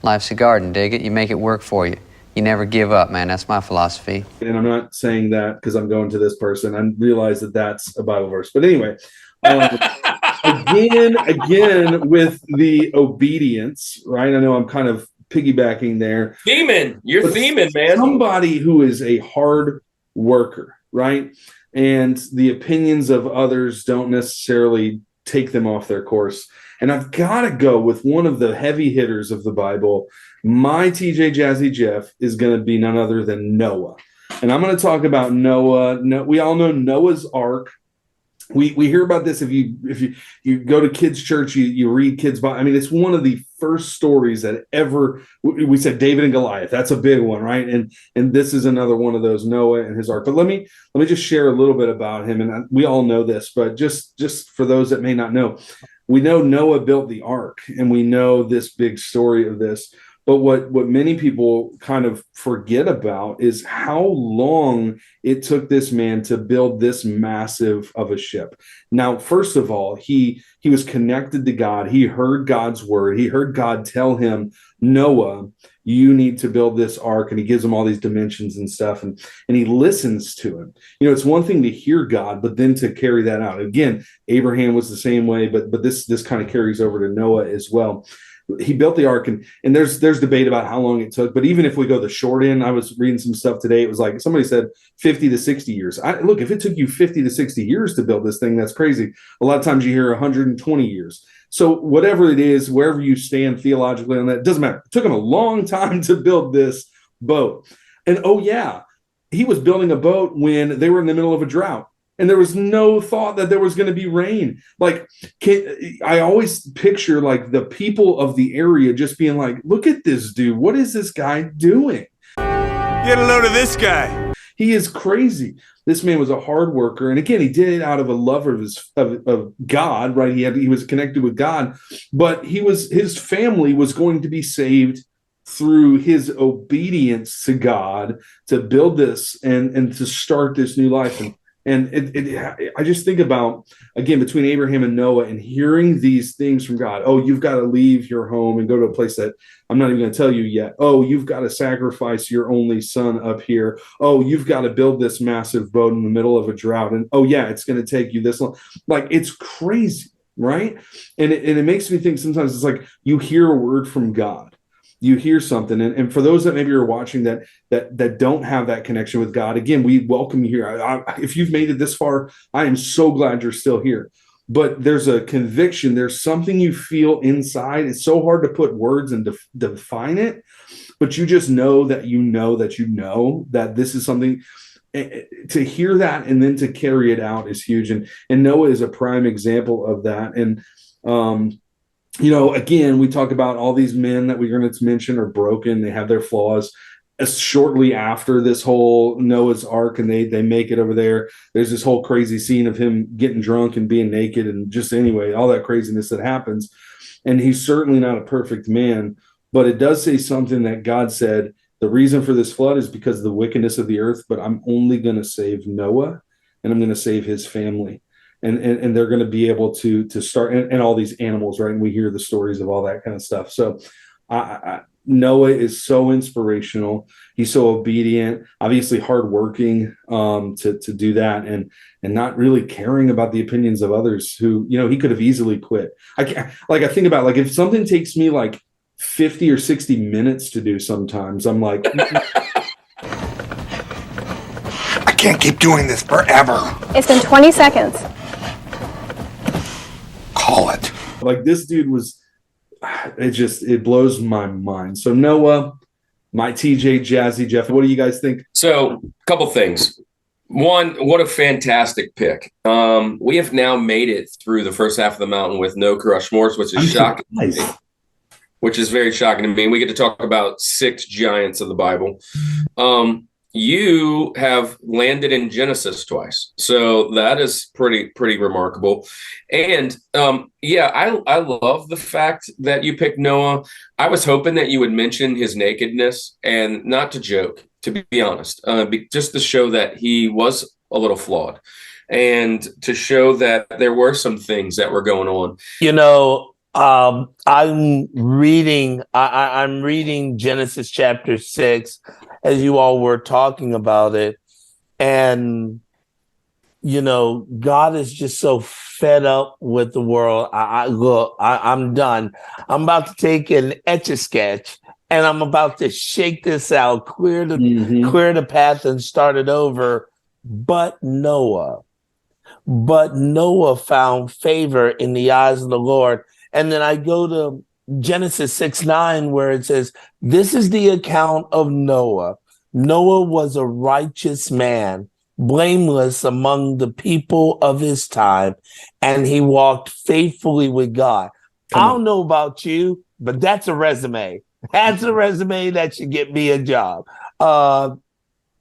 Life's a garden, dig it. You make it work for you. You never give up, man. That's my philosophy. And I'm not saying that because I'm going to this person. I realize that that's a Bible verse. But anyway, again, with the obedience, right? I know I'm kind of piggybacking there. You're theming, man. Somebody who is a hard worker, right? And the opinions of others don't necessarily take them off their course. And I've got to go with one of the heavy hitters of the Bible. My TJ Jazzy Jeff is going to be none other than Noah. And I'm going to talk about Noah. We all know Noah's Ark. We hear about this if you go to kids' church, you read kids' Bible. I mean, it's one of the first stories that ever, we said David and Goliath. That's a big one, right? And this is another one of those, Noah and his ark. But let me just share a little bit about him. And we all know this, but just for those that may not know, we know Noah built the ark, and we know this big story of this. But what many people kind of forget about is how long it took this man to build this massive of a ship. Now, first of all, he was connected to God. He heard God's word. He heard God tell him, Noah, you need to build this ark, and he gives him all these dimensions and stuff, and he listens to him. It's one thing to hear God, but then to carry that out. Again, Abraham was the same way, but this kind of carries over to Noah as well. He built the ark, and there's debate about how long it took. But even if we go the short end, I was reading some stuff today. It was like somebody said 50 to 60 years. Look, if it took you 50 to 60 years to build this thing, that's crazy. A lot of times you hear 120 years. So whatever it is, wherever you stand theologically on that, it doesn't matter. It took him a long time to build this boat. And oh yeah, he was building a boat when they were in the middle of a drought. And there was no thought that there was going to be rain. Like, I always picture like the people of the area just being like, look at this dude. What is this guy doing? Get a load of this guy. He is crazy. This man was a hard worker. And again, he did it out of a love of God, right? He was connected with God, but his family was going to be saved through his obedience to God to build this and to start this new life. And I just think about, again, between Abraham and Noah and hearing these things from God. Oh, you've got to leave your home and go to a place that I'm not even going to tell you yet. Oh, you've got to sacrifice your only son up here. Oh, you've got to build this massive boat in the middle of a drought. And oh yeah, it's going to take you this long. Like, it's crazy, right? And it makes me think sometimes it's like you hear a word from God. You hear something, and for those that maybe are watching that don't have that connection with God, again, we welcome you here. If you've made it this far, I am so glad you're still here. But there's a conviction, there's something you feel inside. It's so hard to put words and define it, but you just know that that this is something. To hear that and then to carry it out is huge, and Noah is a prime example of that. And again, we talk about all these men that we're going to mention are broken. They have their flaws. Shortly after this whole Noah's Ark and they make it over there, there's this whole crazy scene of him getting drunk and being naked and just anyway, all that craziness that happens. And he's certainly not a perfect man, but it does say something that God said, the reason for this flood is because of the wickedness of the earth, but I'm only going to save Noah and I'm going to save his family. And they're going to be able to start and all these animals, right? And we hear the stories of all that kind of stuff. So Noah is so inspirational. He's so obedient, obviously hardworking to do that, and not really caring about the opinions of others who, he could have easily quit. I think about, like, if something takes me like 50 or 60 minutes to do sometimes, I'm like, I can't keep doing this forever. It's been 20 seconds. Call it. Like, this dude was, it blows my mind. So Noah, my TJ, Jazzy, Jeff, what do you guys think? So, a couple things. One, what a fantastic pick. We have now made it through the first half of the mountain with no Rushmores, which is shocking. Which is very shocking to me. We get to talk about 6 giants of the Bible. You have landed in Genesis twice, so that is pretty remarkable. And I love the fact that you picked Noah. I was hoping that you would mention his nakedness, and not to joke, to be honest, just to show that he was a little flawed, and to show that there were some things that were going on. I'm reading Genesis chapter 6 as you all were talking about it. And, God is just so fed up with the world. I'm done. I'm about to take an Etch-a-Sketch and I'm about to shake this out, clear the path and start it over. But Noah found favor in the eyes of the Lord. And then I go to Genesis 6:9, where it says, this is the account of Noah. Noah was a righteous man, blameless among the people of his time, and he walked faithfully with God. I don't know about you, but that's a resume. That's a resume that should get me a job. And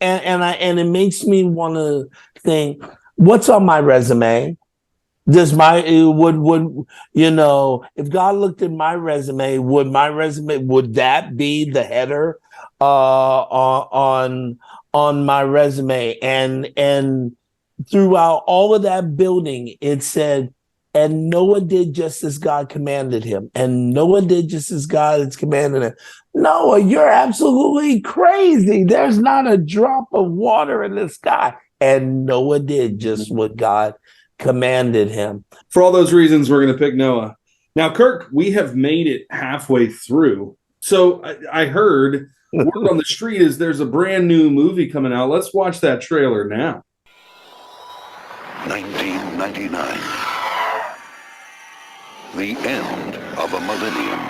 it makes me want to think, what's on my resume? Does my would if God looked at my resume, would that be the header on my resume? And throughout all of that building, it said, and Noah did just as God commanded him. And Noah did just as God has commanded him. Noah, you're absolutely crazy. There's not a drop of water in the sky. And Noah did just what God commanded him. For all those reasons, we're going to pick Noah. Now, Kirk, we have made it halfway through. So I heard word on the street is there's a brand new movie coming out. Let's watch that trailer now. 1999. The end of a millennium.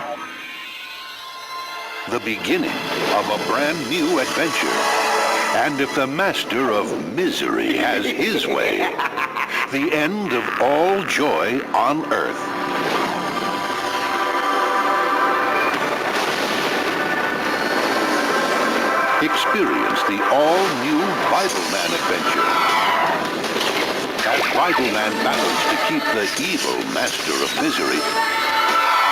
The beginning of a brand new adventure. And if the master of misery has his way, the end of all joy on earth. Experience the all-new Bible Man adventure. As Bible Man battles to keep the evil master of misery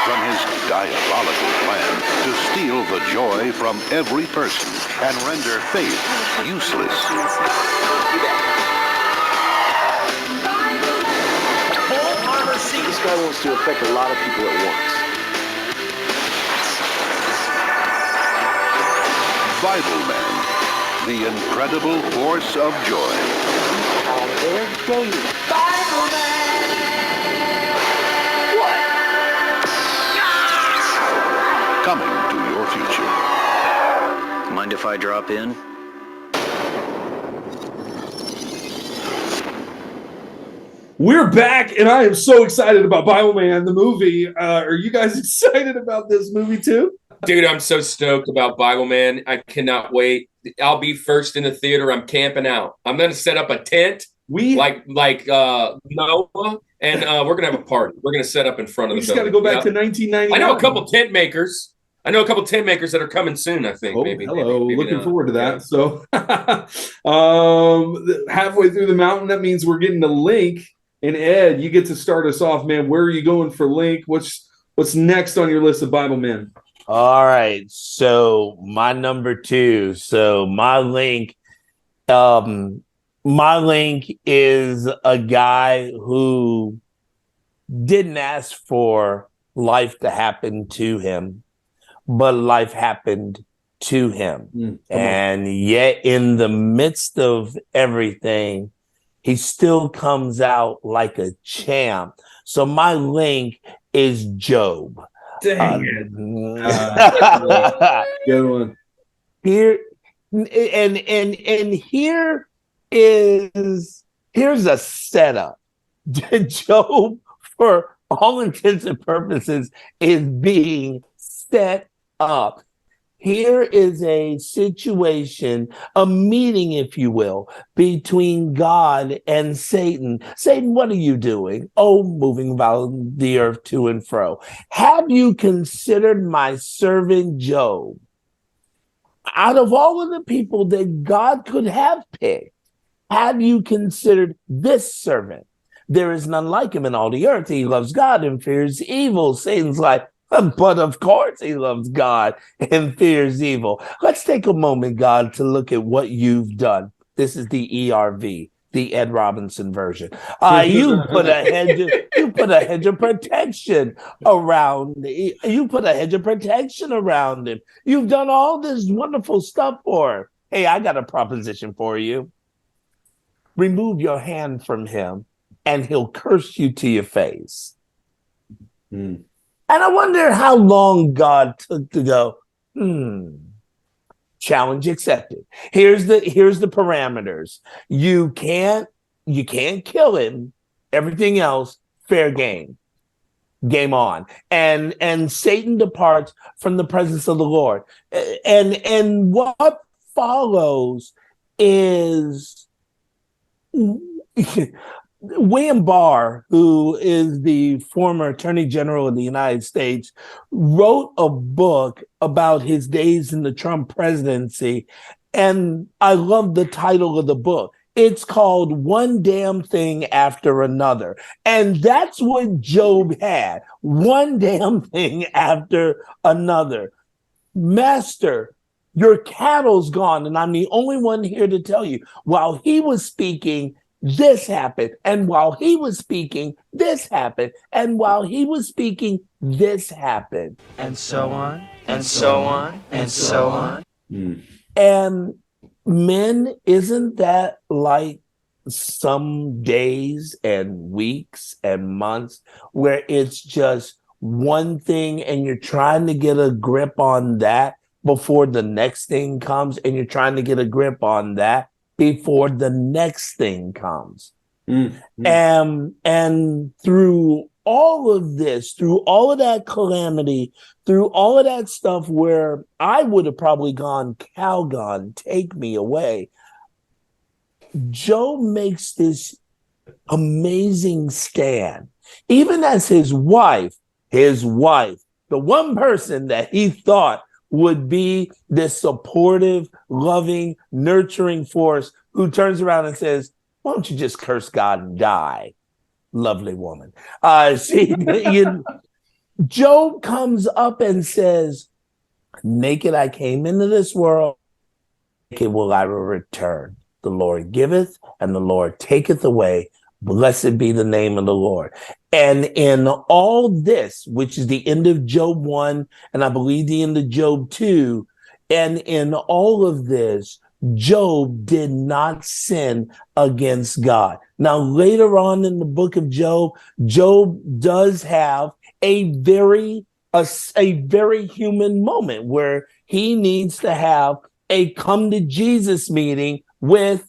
from his diabolical plan to steal the joy from every person and render faith useless. This guy wants to affect a lot of people at once. Bible Man, the incredible force of joy. How dare you? Bible Man! What? Coming to your future. Mind if I drop in? We're back, and I am so excited about Bible Man, the movie. Are you guys excited about this movie too? Dude, I'm so stoked about Bible Man. I cannot wait. I'll be first in the theater. I'm camping out. I'm going to set up a tent like Noah, and we're going to have a party. We're going to set up in front of the building. We just got to go back to 1999. I know a couple tent makers. that are coming soon, I think. Maybe. Looking forward to that. Yeah. So halfway through the mountain, that means we're getting to Link. And Ed, you get to start us off, man. Where are you going for Link? What's next on your list of Bible men? All right. So my number 2. So my Link is a guy who didn't ask for life to happen to him, but life happened to him. And yet in the midst of everything, he still comes out like a champ. So my Link is Job. Dang it. Good one. Here and here's a setup. Job, for all intents and purposes, is being set up. Here is a situation, a meeting, if you will, between God and Satan. Satan, what are you doing? Oh, moving about the earth to and fro. Have you considered my servant Job? Out of all of the people that God could have picked, have you considered this servant? There is none like him in all the earth. He loves God and fears evil. Satan's like, but of course he loves God and fears evil. Let's take a moment, God, to look at what you've done. This is the ERV, the Ed Robinson version. You put a hedge of protection around. You put a hedge of protection around him. You've done all this wonderful stuff for him. Hey, I got a proposition for you. Remove your hand from him, and he'll curse you to your face. And I wonder how long God took to go, challenge accepted. Here's the parameters. You can't kill him. Everything else, fair game. Game on. And Satan departs from the presence of the Lord. And what follows is William Barr, who is the former Attorney General of the United States, wrote a book about his days in the Trump presidency. And I love the title of the book. It's called one damn thing after another. And that's what Job had. One damn thing after another. Master, your cattle's gone, and I'm the only one here to tell you. While he was speaking, this happened. And while he was speaking, this happened. And while he was speaking, this happened. And so on, and so on, and so on. And men, isn't that like some days and weeks and months where it's just one thing and you're trying to get a grip on that before the next thing comes, and you're trying to get a grip on that before the next thing comes. And through all of this, through all of that calamity, through all of that stuff where I would have probably gone, Calgon, take me away, Job makes this amazing stand. Even as his wife, the one person that he thought would be this supportive, loving, nurturing force, who turns around and says, why don't you just curse God and die? Lovely woman. Job comes up and says, naked I came into this world, naked will I return. The Lord giveth and the Lord taketh away. Blessed be the name of the Lord. And in all this, which is the end of Job 1, and I believe the end of Job 2, and in all of this, Job did not sin against God. Now, later on in the book of Job, Job does have a very human moment where he needs to have a come to Jesus meeting with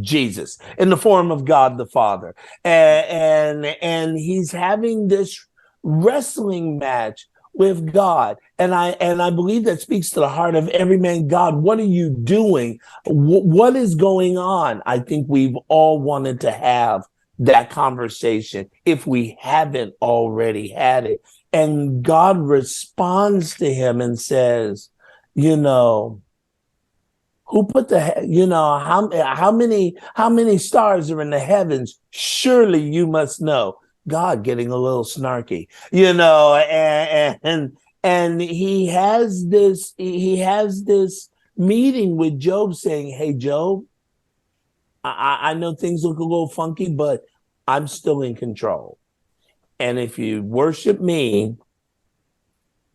Jesus in the form of God the Father. And he's having this wrestling match with God. And I believe that speaks to the heart of every man. God, what are you doing? What is going on? I think we've all wanted to have that conversation if we haven't already had it. And God responds to him and says, who put how many stars are in the heavens? Surely you must know. God getting a little snarky, and he has this meeting with Job saying, hey, Job, I know things look a little funky, but I'm still in control. And if you worship me,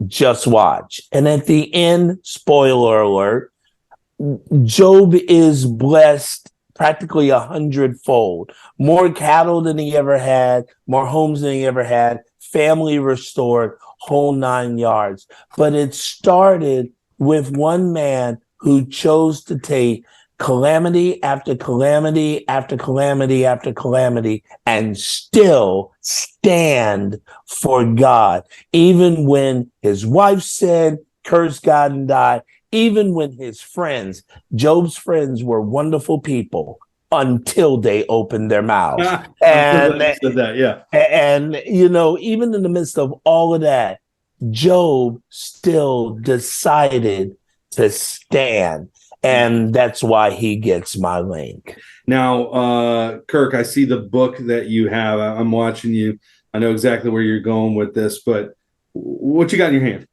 just watch. And at the end, spoiler alert, Job is blessed practically 100-fold. More cattle than he ever had, more homes than he ever had, family restored, whole 9 yards. But it started with one man who chose to take calamity after calamity after calamity after calamity and still stand for God. Even when his wife said, curse God and die, even when his friends, Job's friends, were wonderful people until they opened their mouths. And even in the midst of all of that, Job still decided to stand. And that's why he gets my link. Now, Kirk, I see the book that you have. I'm watching you. I know exactly where you're going with this, but what you got in your hand?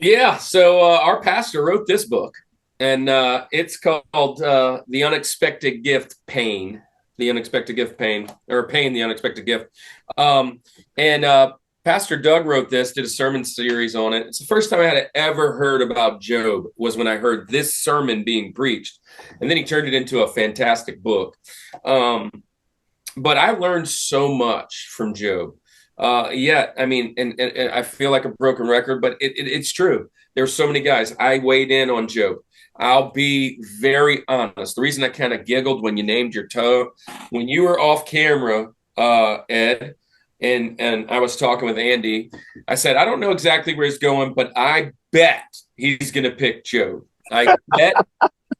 Yeah, so our pastor wrote this book, and it's called The Unexpected Gift, Pain. The Unexpected Gift, Pain, or Pain, the Unexpected Gift. And Pastor Doug wrote this, did a sermon series on it. It's the first time I had ever heard about Job was when I heard this sermon being preached. And then he turned it into a fantastic book. But I learned so much from Job. And I feel like a broken record, but it's true. There's so many guys. I weighed in on Job. I'll be very honest. The reason I kind of giggled when you named your toe, when you were off camera, Ed, and I was talking with Andy, I said, I don't know exactly where he's going, but I bet he's going to pick Job. I bet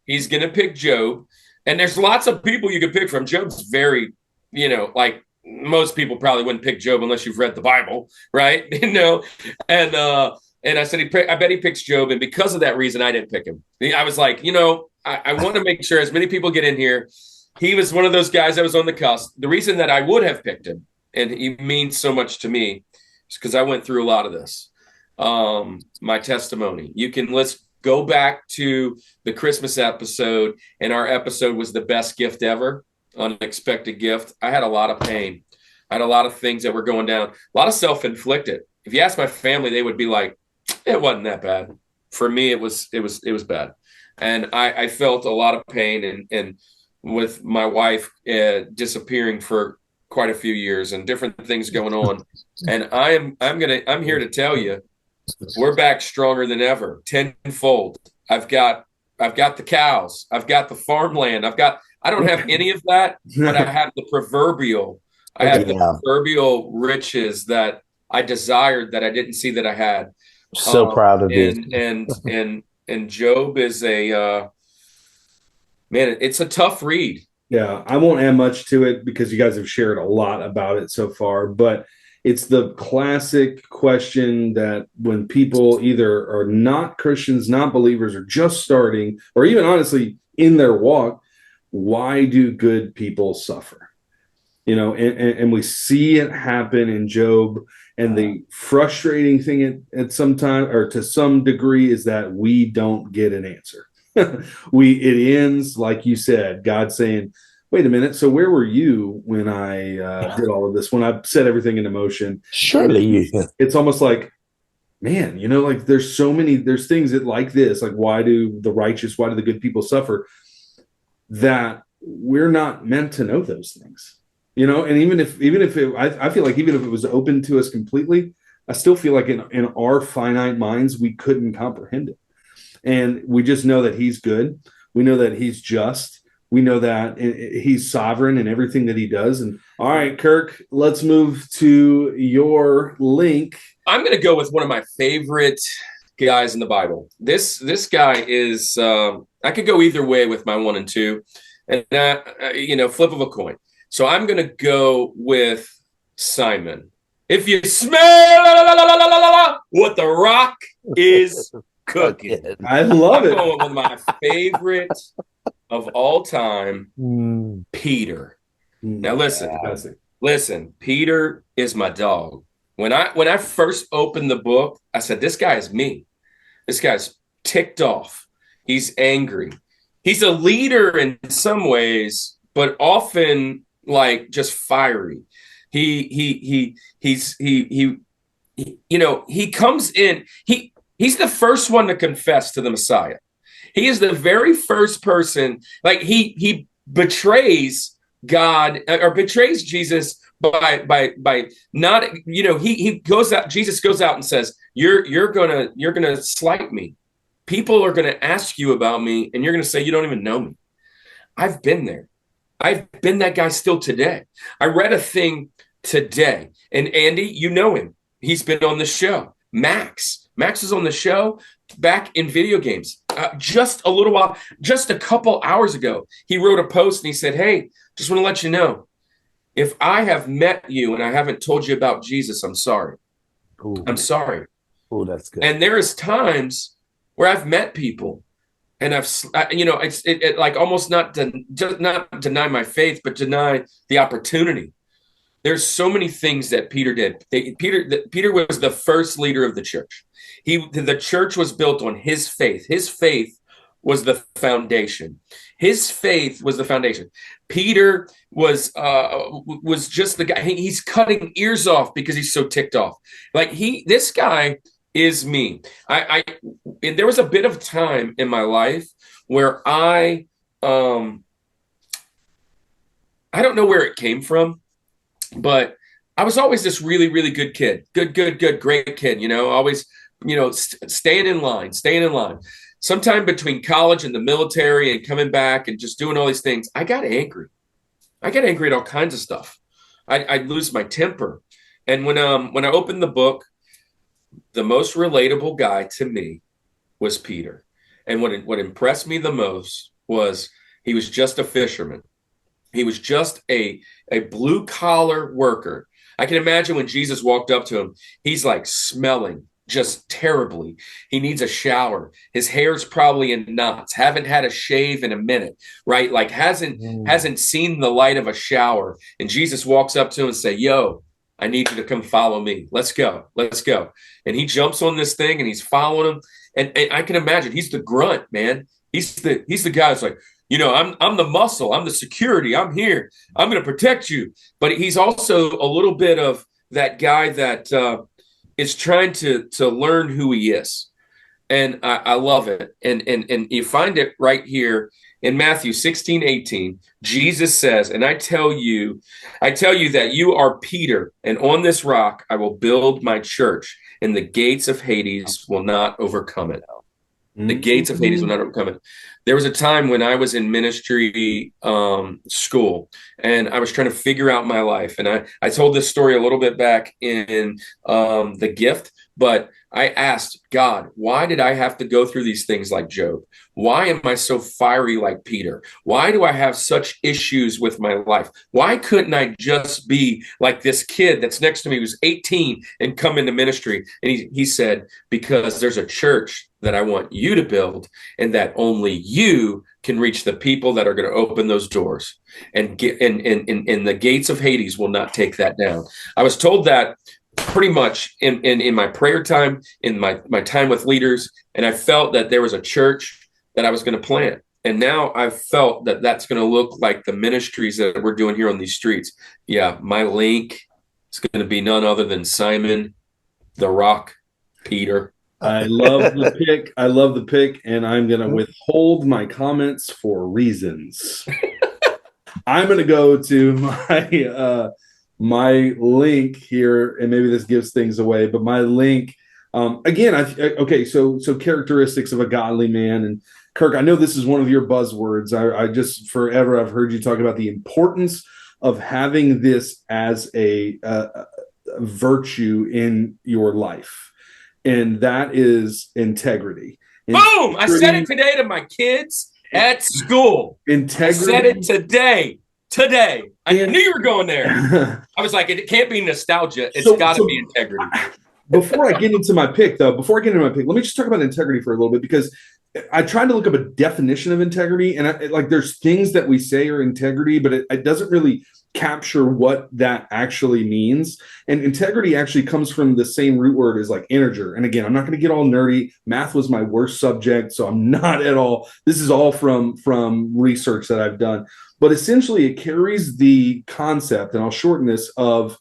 he's going to pick Job. And there's lots of people you could pick from. Job's very, most people probably wouldn't pick Job unless you've read the Bible, right? And I said, I bet he picks Job. And because of that reason, I didn't pick him. I was like, I want to make sure as many people get in here. he was one of those guys that was on the cusp. The reason that I would have picked him, and he means so much to me, is because I went through a lot of this. My testimony. Let's go back to the Christmas episode, and our episode was the best gift ever, unexpected gift. I had a lot of pain. I had a lot of things that were going down, a lot of self-inflicted. If you ask my family, they would be like, it wasn't that bad. For me, it was bad. And I felt a lot of pain, and with my wife disappearing for quite a few years and different things going on. And I'm here to tell you, we're back stronger than ever, tenfold. I've got the cows. I've got the farmland. I don't have any of that, but I have the proverbial. I have the proverbial riches that I desired that I didn't see that I had. So proud of you. And Job is man, it's a tough read. Yeah, I won't add much to it because you guys have shared a lot about it so far, but it's the classic question that when people either are not Christians, not believers, or just starting, or even honestly in their walk, why do good people suffer? And we see it happen in Job. And the frustrating thing at some time, or to some degree, is that we don't get an answer. It ends, like you said, God saying, wait a minute, so where were you when I did all of this, when I set everything into motion? Surely it's almost like, man, like there's things that like this, like why do the good people suffer, that we're not meant to know those things. And even if I feel like even if it was open to us completely, I still feel like in our finite minds, we couldn't comprehend it. And we just know that he's good. We know that he's just. We know that he's sovereign in everything that he does. And all right, Kirk, let's move to your link. I'm going to go with one of my favorite guys in the Bible. This guy is, I could go either way with my 1 and 2, and flip of a coin. So I'm going to go with Simon. If you smell what the rock is cooking. I love it. I'm going with my favorite of all time, Peter. Now listen, Peter is my dog. When I first opened the book, I said, this guy is me. This guy's ticked off. He's angry. He's a leader in some ways, but often like just fiery. He comes in. He's the first one to confess to the Messiah. He is the very first person. Like he betrays God or betrays Jesus by not. He goes out. Jesus goes out and says, "You're gonna slight me. People are gonna ask you about me, and you're gonna say you don't even know me." I've been there. I've been that guy still today. I read a thing today, and Andy, you know him. He's been on the show. Max is on the show back in video games. Just a little while, just a couple hours ago, he wrote a post and he said, "Hey, just want to let you know, if I have met you and I haven't told you about Jesus, I'm sorry. Ooh. I'm sorry." Oh, that's good. And there is times where I've met people and it's like almost not deny my faith, but deny the opportunity. There's so many things that Peter did. Peter was the first leader of the church. The church was built on his faith. His faith was the foundation. His faith was the foundation. Peter was just the guy. He's cutting ears off because he's so ticked off. Like this guy is me. And there was a bit of time in my life where I don't know where it came from, but I was always this really, really good kid. Good, great kid, always, staying in line. Sometime between college and the military and coming back and just doing all these things, I got angry. At all kinds of stuff. I'd lose my temper. And when I opened the book, the most relatable guy to me was Peter. And what impressed me the most was he was just a fisherman. He was just a blue collar worker. I can imagine when Jesus walked up to him, he's like smelling just terribly. He needs a shower. His hair's probably in knots. Haven't had a shave in a minute, right? Like hasn't seen the light of a shower. And Jesus walks up to him and say, "Yo, I need you to come follow me. Let's go. Let's go." And he jumps on this thing and he's following him. And I can imagine he's the grunt, man. He's the guy who's like, you know, I'm the muscle. I'm the security. I'm here. I'm going to protect you. But he's also a little bit of that guy that is trying to learn who he is. And I love it. And you find it right here in Matthew 16:18. Jesus says, "And I tell you that you are Peter, and on this rock I will build my church, and the gates of Hades will not overcome it." The gates of Hades will not overcome it. There was a time when I was in ministry school, and I was trying to figure out my life. And I told this story a little bit back in The Gift, but I asked God, why did I have to go through these things like Job? Why am I so fiery like Peter? Why do I have such issues with my life? Why couldn't I just be like this kid that's next to me who's 18 and come into ministry? And he said, because there's a church that I want you to build, and that only you can reach the people that are going to open those doors, and the gates of Hades will not take that down. I was told that pretty much in my prayer time, in my time with leaders, and I felt that there was a church that I was going to plant. And now I've felt that that's going to look like the ministries that we're doing here on these streets. Yeah, my link is going to be none other than Simon the Rock Peter. I love the pick. I love the pick, and I'm going to withhold my comments for reasons. I'm going to go to my link here, and maybe this gives things away, but my link again. Okay, so characteristics of a godly man, and Kirk, I know this is one of your buzzwords. I just forever I've heard you talk about the importance of having this as a virtue in your life. And that is integrity. Boom! I said it today to my kids at school. Integrity. I said it today. I knew you were going there. I was like, it can't be nostalgia. It's got to be integrity. Before I get into my pick, let me just talk about integrity for a little bit, because I tried to look up a definition of integrity, and there's things that we say are integrity, but it doesn't really capture what that actually means. And integrity actually comes from the same root word as like integer. And again, I'm not going to get all nerdy. Math was my worst subject, so I'm not at all. This is all from research that I've done. But essentially, it carries the concept, and I'll shorten this, of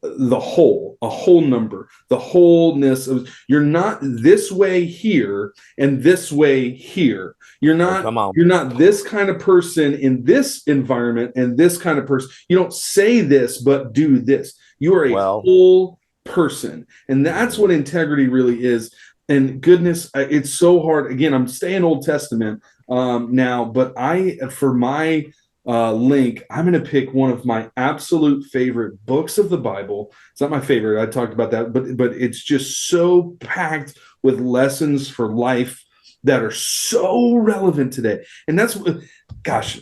the whole, a whole number, the wholeness of, you're not this way here and this way here. You're not this kind of person in this environment and this kind of person. You don't say this, but do this. You are a whole person. And that's what integrity really is. And goodness, it's so hard. Again, I'm staying Old Testament now, but for my link, I'm going to pick one of my absolute favorite books of the Bible. It's not my favorite. I talked about that, but it's just so packed with lessons for life that are so relevant today. And that's, gosh,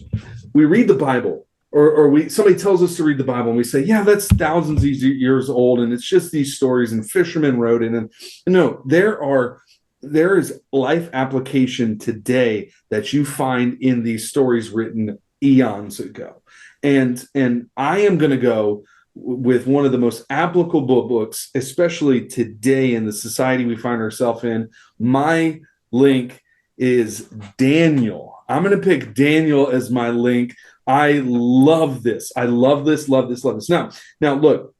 we read the Bible, or somebody tells us to read the Bible, and we say, yeah, that's thousands of years old, and it's just these stories, and fishermen wrote it. And no, there is life application today that you find in these stories written eons ago. And I am going to go with one of the most applicable books, especially today in the society we find ourselves in. My link is Daniel. I'm going to pick Daniel as my link. I love this. I love this. Now look,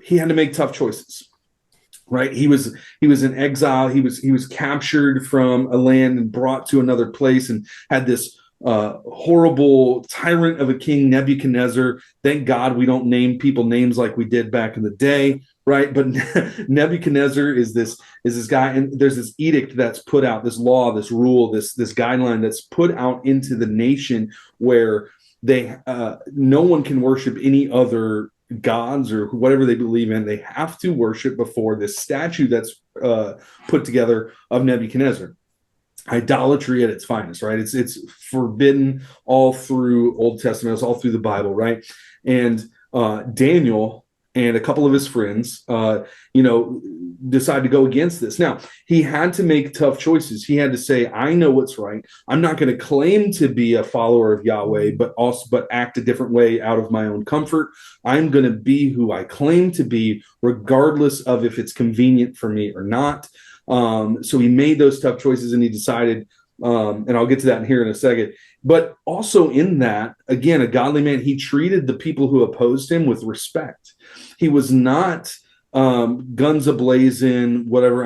he had to make tough choices, right? He was in exile. He was captured from a land and brought to another place, and had this horrible tyrant of a king, Nebuchadnezzar. Thank God we don't name people names like we did back in the day, right? But Nebuchadnezzar is this guy, and there's this edict that's put out, this law, this rule, this guideline that's put out into the nation, where no one can worship any other gods or whatever they believe in. They have to worship before this statue that's put together of Nebuchadnezzar. Idolatry at its finest, right? It's forbidden all through Old Testament. It's all through the Bible, right? And Daniel and a couple of his friends, decide to go against this. Now, he had to make tough choices. He had to say, I know what's right. I'm not going to claim to be a follower of Yahweh, but act a different way out of my own comfort. I'm going to be who I claim to be, regardless of if it's convenient for me or not. So he made those tough choices, and he decided, and I'll get to that here in a second. But also in that, again, a godly man, he treated the people who opposed him with respect. He was not guns ablazing, whatever.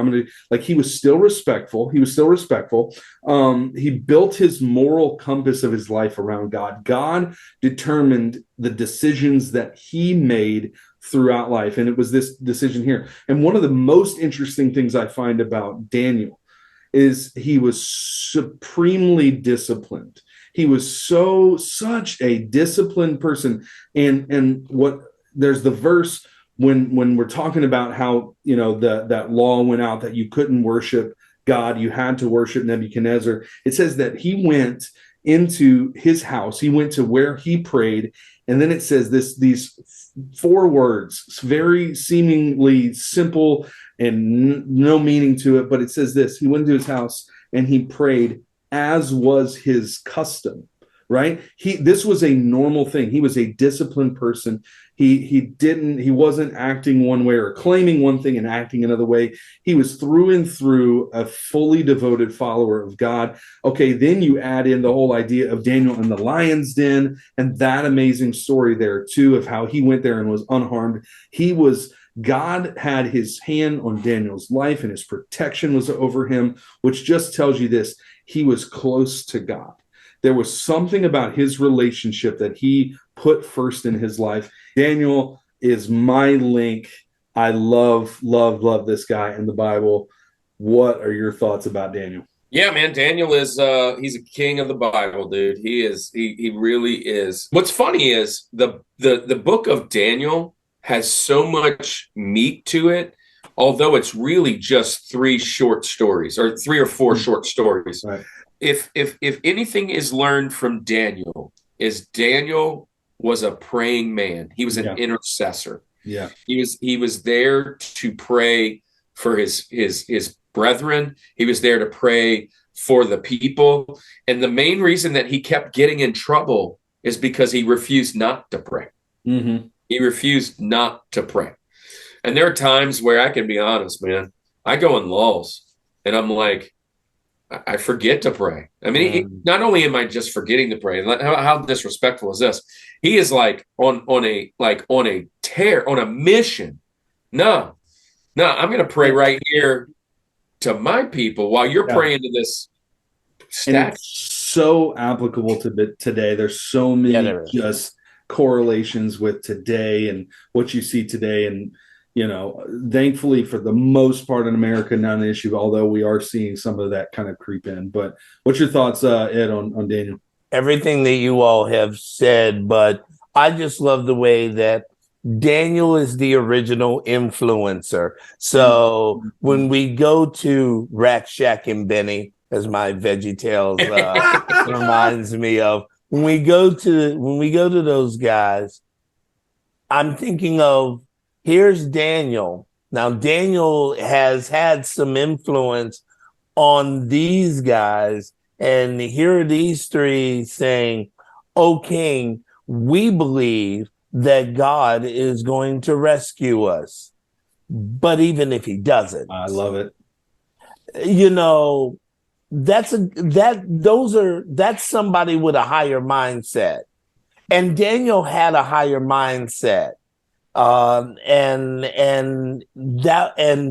He was still respectful. He built his moral compass of his life around God. God determined the decisions that he made throughout life. And it was this decision here. And one of the most interesting things I find about Daniel is he was supremely disciplined. He was such a disciplined person. And there's the verse when we're talking about how, that law went out that you couldn't worship God, you had to worship Nebuchadnezzar. It says that he went into his house, he went to where he prayed, and then it says these 4 words, very seemingly simple and no meaning to it, but it says this: he went to his house and he prayed as was his custom. Right? This was a normal thing. He was a disciplined person. He wasn't acting one way or claiming one thing and acting another way. He was through and through a fully devoted follower of God. Okay, then you add in the whole idea of Daniel in the lion's den and that amazing story there too of how he went there and was unharmed. God had his hand on Daniel's life and his protection was over him, which just tells you this: he was close to God. There was something about his relationship that he put first in his life. Daniel is my link. I love this guy in the Bible. What are your thoughts about Daniel? Yeah, man, Daniel is he's a king of the Bible, dude. He really is. What's funny is the book of Daniel has so much meat to it, although it's really just 3 short stories, or 3 or 4 short stories. Right. If anything is learned from Daniel, is Daniel was a praying man. He was an intercessor. Yeah. He was there to pray for his brethren. He was there to pray for the people. And the main reason that he kept getting in trouble is because he refused not to pray. Mm-hmm. He refused not to pray. And there are times where I can be honest, man. I go in lulls and I'm like, I forget to pray. I mean, not only am I just forgetting to pray, how disrespectful is this? He is like on a tear, on a mission. No, I'm going to pray right here to my people while you're praying to this statue. And it's so applicable to today. There's so many just correlations with today and what you see today. And thankfully for the most part in America, not an issue, although we are seeing some of that kind of creep in. But what's your thoughts, Ed, on Daniel? Everything that you all have said, but I just love the way that Daniel is the original influencer. So when we go to Rack Shack and Benny, as my Veggie Tales reminds me of, when we go to those guys, I'm thinking of, here's Daniel. Now, Daniel has had some influence on these guys. And here are these 3 saying, "O King, we believe that God is going to rescue us. But even if he doesn't." I love it. That's somebody with a higher mindset. And Daniel had a higher mindset. And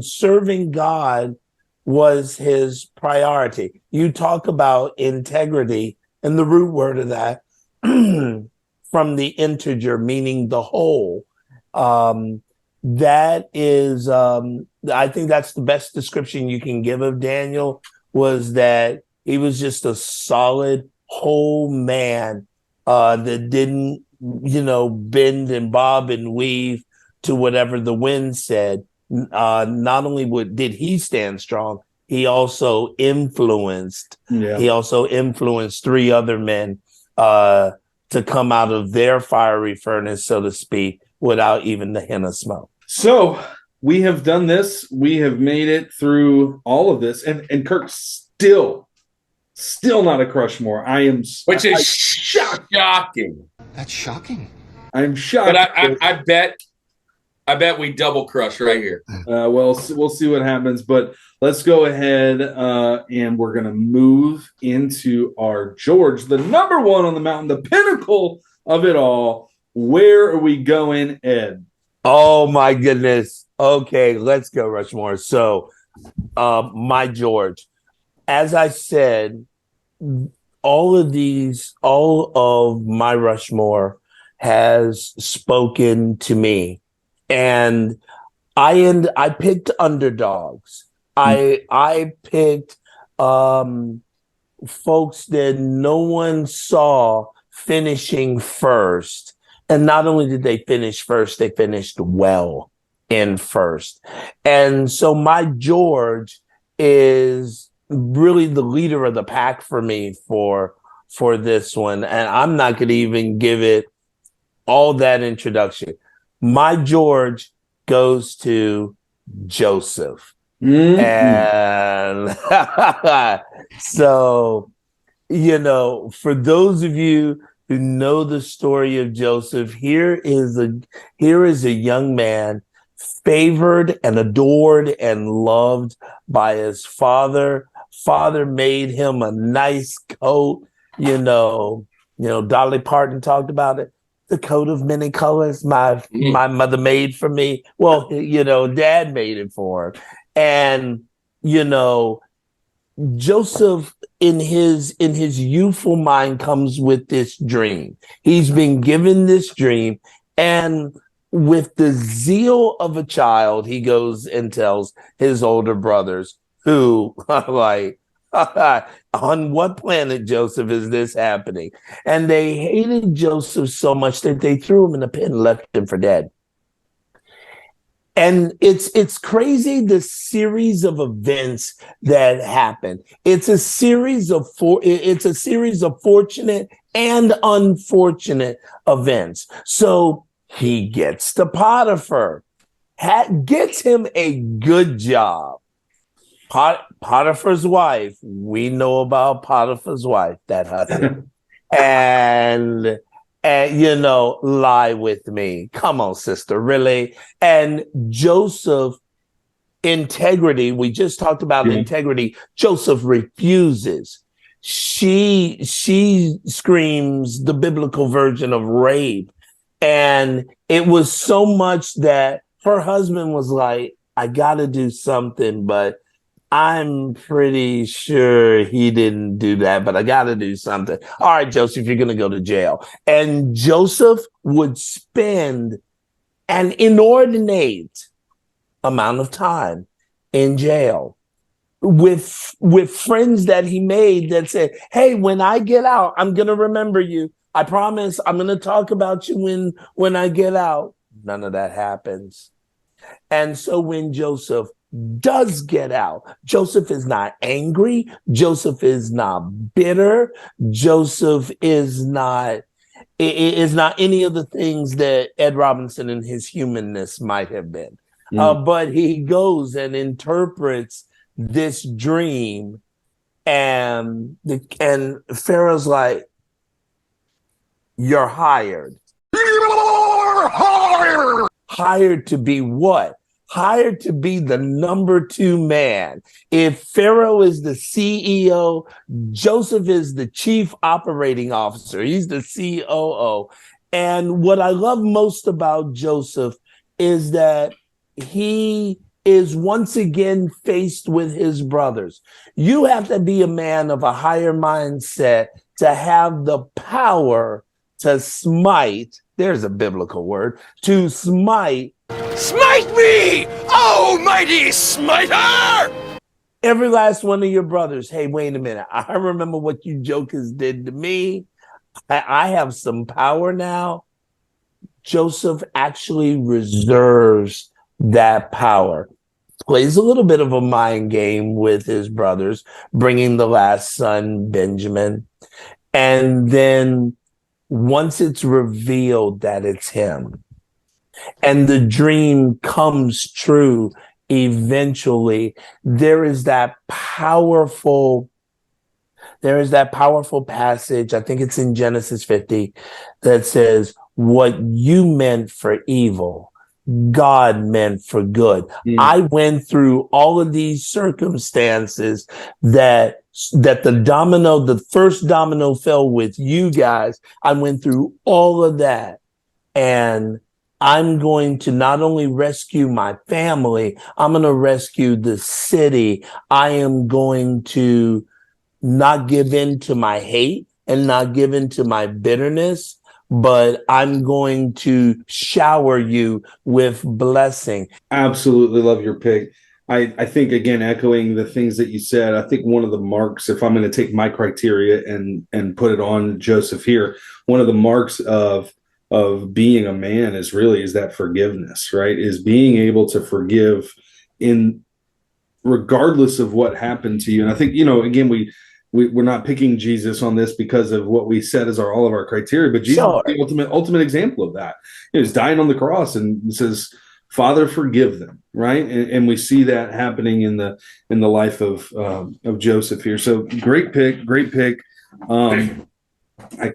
serving God was his priority. You talk about integrity, and the root word of that from the integer, meaning the whole. That is, I think that's the best description you can give of Daniel, was that he was just a solid whole man that didn't bend and bob and weave to whatever the wind said. Not only did he stand strong, he also influenced. Yeah. He also influenced 3 other men to come out of their fiery furnace, so to speak, without even the hint of smoke. So we have done this. We have made it through all of this, and Kirk's still not a Crushmore. Which is shocking. That's shocking. I'm shocked. But I bet we double crush right here. Well, we'll see what happens, but let's go ahead and we're going to move into our George, the number one on the mountain, the pinnacle of it all. Where are we going, Ed? Oh, my goodness. Okay, let's go, Rushmore. So, my George, as I said, all of my Rushmore has spoken to me. And I picked underdogs. I picked folks that no one saw finishing first. And not only did they finish first, they finished well in first. And so my George is really the leader of the pack for me for this one. And I'm not going to even give it all that introduction. My George goes to Joseph. And so, for those of you who know the story of Joseph, here is a young man favored and adored and loved by his father. Father made him a nice coat. Dolly Parton talked about it. The coat of many colors my mother made for me. Well, Dad made it for her. And, Joseph in his youthful mind comes with this dream. He's been given this dream, and with the zeal of a child, he goes and tells his older brothers, who are like, on what planet, Joseph, is this happening? And they hated Joseph so much that they threw him in a pit and left him for dead. And it's crazy, the series of events that happen. It's a series of fortunate and unfortunate events. So he gets to Potiphar, gets him a good job. Potiphar's wife, we know about Potiphar's wife, that husband. and lie with me. Come on, sister, really? And Joseph, integrity, we just talked about integrity. Joseph refuses. She screams the biblical version of rape. And it was so much that her husband was like, I got to do something, but I'm pretty sure he didn't do that, but I got to do something. All right, Joseph, you're going to go to jail. And Joseph would spend an inordinate amount of time in jail with friends that he made that said, hey, when I get out, I'm going to remember you. I promise I'm going to talk about you when I get out. None of that happens. And so when Joseph does get out, Joseph is not angry. Joseph is not bitter. Joseph is not any of the things that Ed Robinson in his humanness might have been. But he goes and interprets this dream, and Pharaoh's like, you're hired. You're hired. Hired to be what? Hired to be the number 2 man. If Pharaoh is the CEO, Joseph is the chief operating officer. He's the COO. And what I love most about Joseph is that he is once again faced with his brothers. You have to be a man of a higher mindset to have the power to smite. There's a biblical word. To smite. Smite me, almighty smiter! Every last one of your brothers. Hey, wait a minute. I remember what you jokers did to me. I have some power now. Joseph actually reserves that power. Plays a little bit of a mind game with his brothers, bringing the last son, Benjamin. And then once it's revealed that it's him, and the dream comes true eventually. There is that powerful passage, I think it's in Genesis 50, that says, what you meant for evil, God meant for good. I went through all of these circumstances that the first domino fell with you guys. I went through all of that, and I'm going to not only rescue my family, I'm going to rescue the city. I am going to not give in to my hate and not give in to my bitterness, but I'm going to shower you with blessing. Absolutely love your pick. I think, again, echoing the things that you said, I think one of the marks, if I'm going to take my criteria and put it on Joseph here, one of the marks of being a man is that forgiveness, right? Is being able to forgive in regardless of what happened to you. And I think, again, we're not picking Jesus on this because of what we said as all of our criteria, but Jesus is the ultimate example of that. He's dying on the cross and says, Father, forgive them, right? And we see that happening in the life of Joseph here. So great pick. I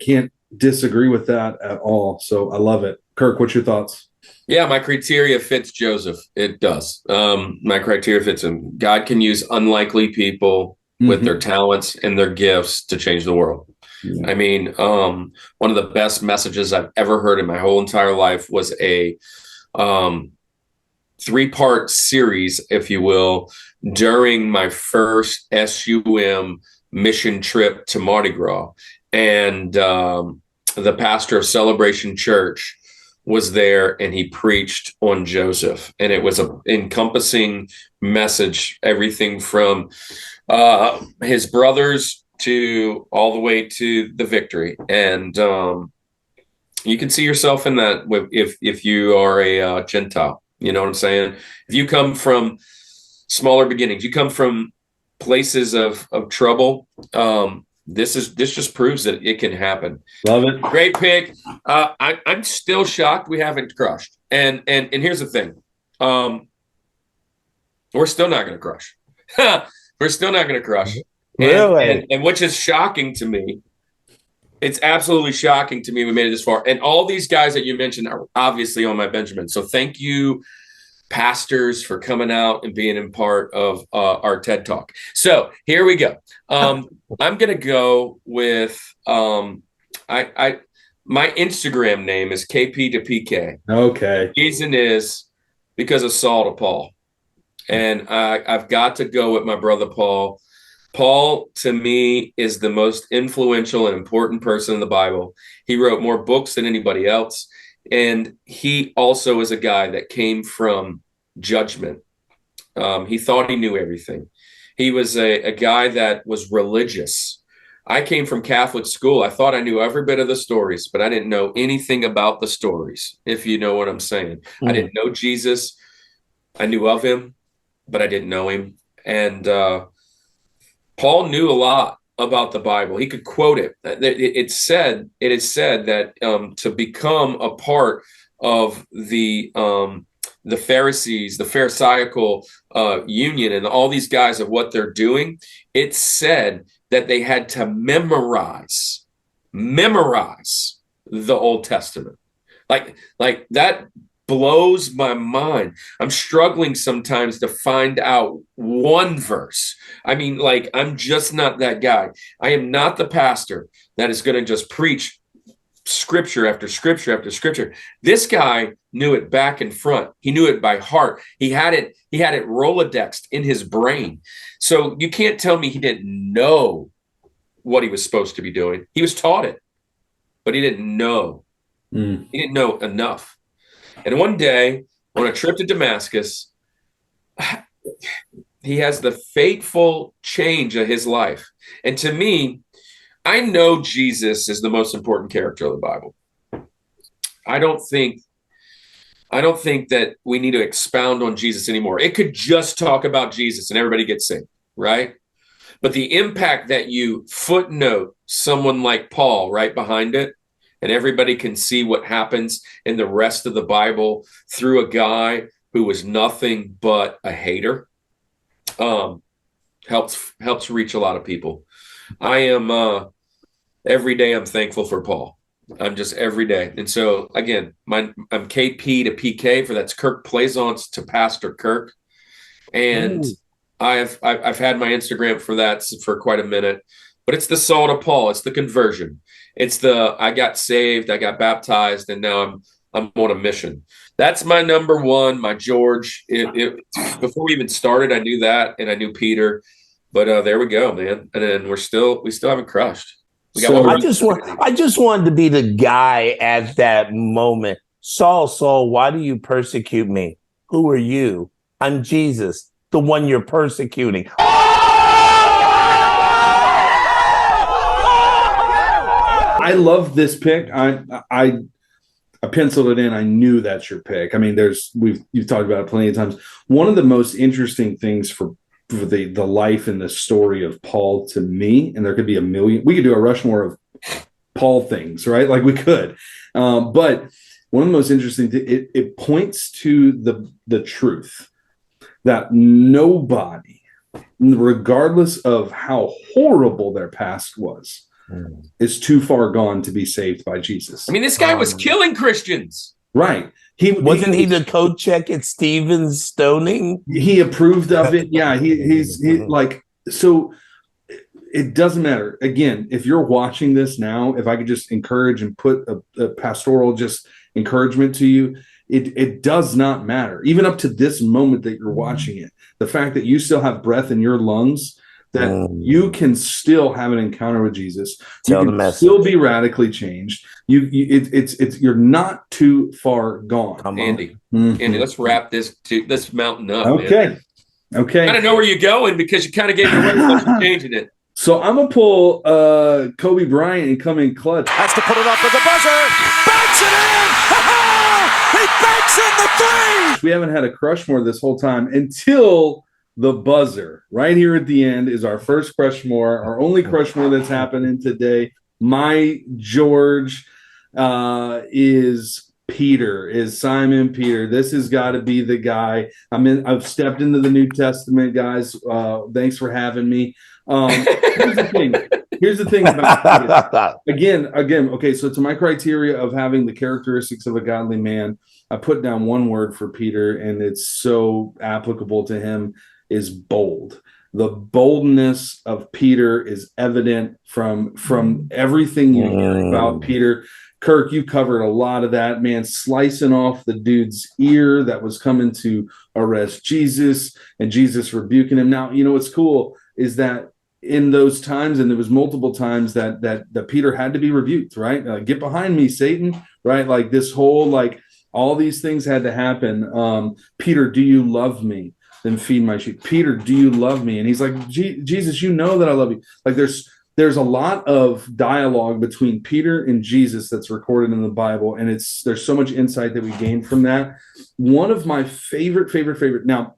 can't disagree with that at all. So I love it. Kirk, what's your thoughts? Yeah, my criteria fits Joseph. It does. My criteria fits him. God can use unlikely people with their talents and their gifts to change the world. Yeah. I mean, one of the best messages I've ever heard in my whole entire life was a 3-part series, if you will, during my first SUM mission trip to Mardi Gras. And the pastor of Celebration Church was there, and he preached on Joseph. And it was an encompassing message, everything from his brothers to all the way to the victory. And you can see yourself in that if you are a Gentile. You know what I'm saying? If you come from smaller beginnings, you come from places of trouble, this just proves that it can happen. Love it. Great pick. I'm still shocked we haven't crushed. And here's the thing. We're still not going to crush. We're still not going to crush. Really? And which is shocking to me. It's absolutely shocking to me we made it this far. And all these guys that you mentioned are obviously on my Benjamin. So thank you, pastors, for coming out and being in part of our TED Talk. So here we go. I'm going to go with my Instagram name is KP to PK. Okay. The reason is because of Saul to Paul. And I've got to go with my brother Paul. Paul, to me, is the most influential and important person in the Bible. He wrote more books than anybody else. And he also is a guy that came from judgment. He thought he knew everything. He was a guy that was religious. I came from Catholic school. I thought I knew every bit of the stories, but I didn't know anything about the stories, if you know what I'm saying. I didn't know Jesus. I knew of him, but I didn't know him. And Paul knew a lot about the Bible. He could quote it. It is said that to become a part of the Pharisees, the Pharisaical union, and all these guys of what they're doing, it's said that they had to memorize the Old Testament. Like that blows my mind. I'm struggling sometimes to find out one verse. I mean, I'm just not that guy. I am not the pastor that is going to just preach scripture after scripture after scripture. This guy knew it back and front. He knew it by heart. He had it Rolodexed in his brain. So you can't tell me he didn't know what he was supposed to be doing. He was taught it, but he didn't know. He didn't know enough. And one day, on a trip to Damascus, he has the fateful change of his life. And to me, I know Jesus is the most important character of the Bible. I don't think that we need to expound on Jesus anymore. It could just talk about Jesus and everybody gets saved, right? But the impact that you footnote someone like Paul right behind it, and everybody can see what happens in the rest of the Bible through a guy who was nothing but a hater, helps reach a lot of people. I am every day I'm thankful for Paul. I'm just every day. And so again, I'm KP to PK, for that's Kirk Plaisance to Pastor Kirk. And I've had my Instagram for that for quite a minute, but it's the Saul to Paul. It's the conversion. It's I got saved, I got baptized, and now I'm on a mission. That's my number one, my George. Before we even started, I knew that, and I knew Peter. But there we go, man. And then we still haven't crushed. I just wanted to be the guy at that moment. Saul, why do you persecute me? Who are you? I'm Jesus, the one you're persecuting. I love this pick. I penciled it in. I knew that's your pick. I mean, you've talked about it plenty of times. One of the most interesting things for the life and the story of Paul to me, and there could be a million. We could do a Rushmore of Paul things, right? Like we could. But one of the most interesting things, it points to the truth that nobody, regardless of how horrible their past was, is too far gone to be saved by Jesus. I mean, this guy was killing Christians. Right. Wasn't he the coat check at Stephen's stoning? He approved of it. Yeah. He's like, so it doesn't matter. Again, if you're watching this now, if I could just encourage and put a pastoral just encouragement to you, it does not matter. Even up to this moment that you're watching it, the fact that you still have breath in your lungs, that you can still have an encounter with Jesus. You can still be radically changed. You're not too far gone. Andy, Mm-hmm. Andy, let's wrap this mountain up. Okay. Man. Okay. I kind of know where you're going because you kind of gave me away by changing it. So I'm gonna pull Kobe Bryant and come in clutch. Has to put it up with the buzzer. Banks it in. He banks in the three. We haven't had a Crushmore this whole time until the buzzer. Right here at the end is our first Crushmore, our only Crushmore that's happening today. My George is Peter, is Simon Peter. This has got to be the guy. I've stepped into the New Testament, guys. Thanks for having me. Here's the thing about Peter. Again, okay, so to my criteria of having the characteristics of a godly man, I put down one word for Peter, and it's so applicable to him, is bold. The boldness of Peter is evident from everything you hear about Peter. Kirk, you covered a lot of that, man, slicing off the dude's ear that was coming to arrest Jesus, and Jesus rebuking him. Now, you know what's cool is that in those times, and there was multiple times that Peter had to be rebuked, right? Get behind me, Satan, right? Like this whole, like all these things had to happen. Peter, do you love me? Then feed my sheep. Peter, do you love me? And he's like, Jesus, you know that I love you. Like there's a lot of dialogue between Peter and Jesus that's recorded in the Bible, and there's so much insight that we gain from that. One of my favorite. Now,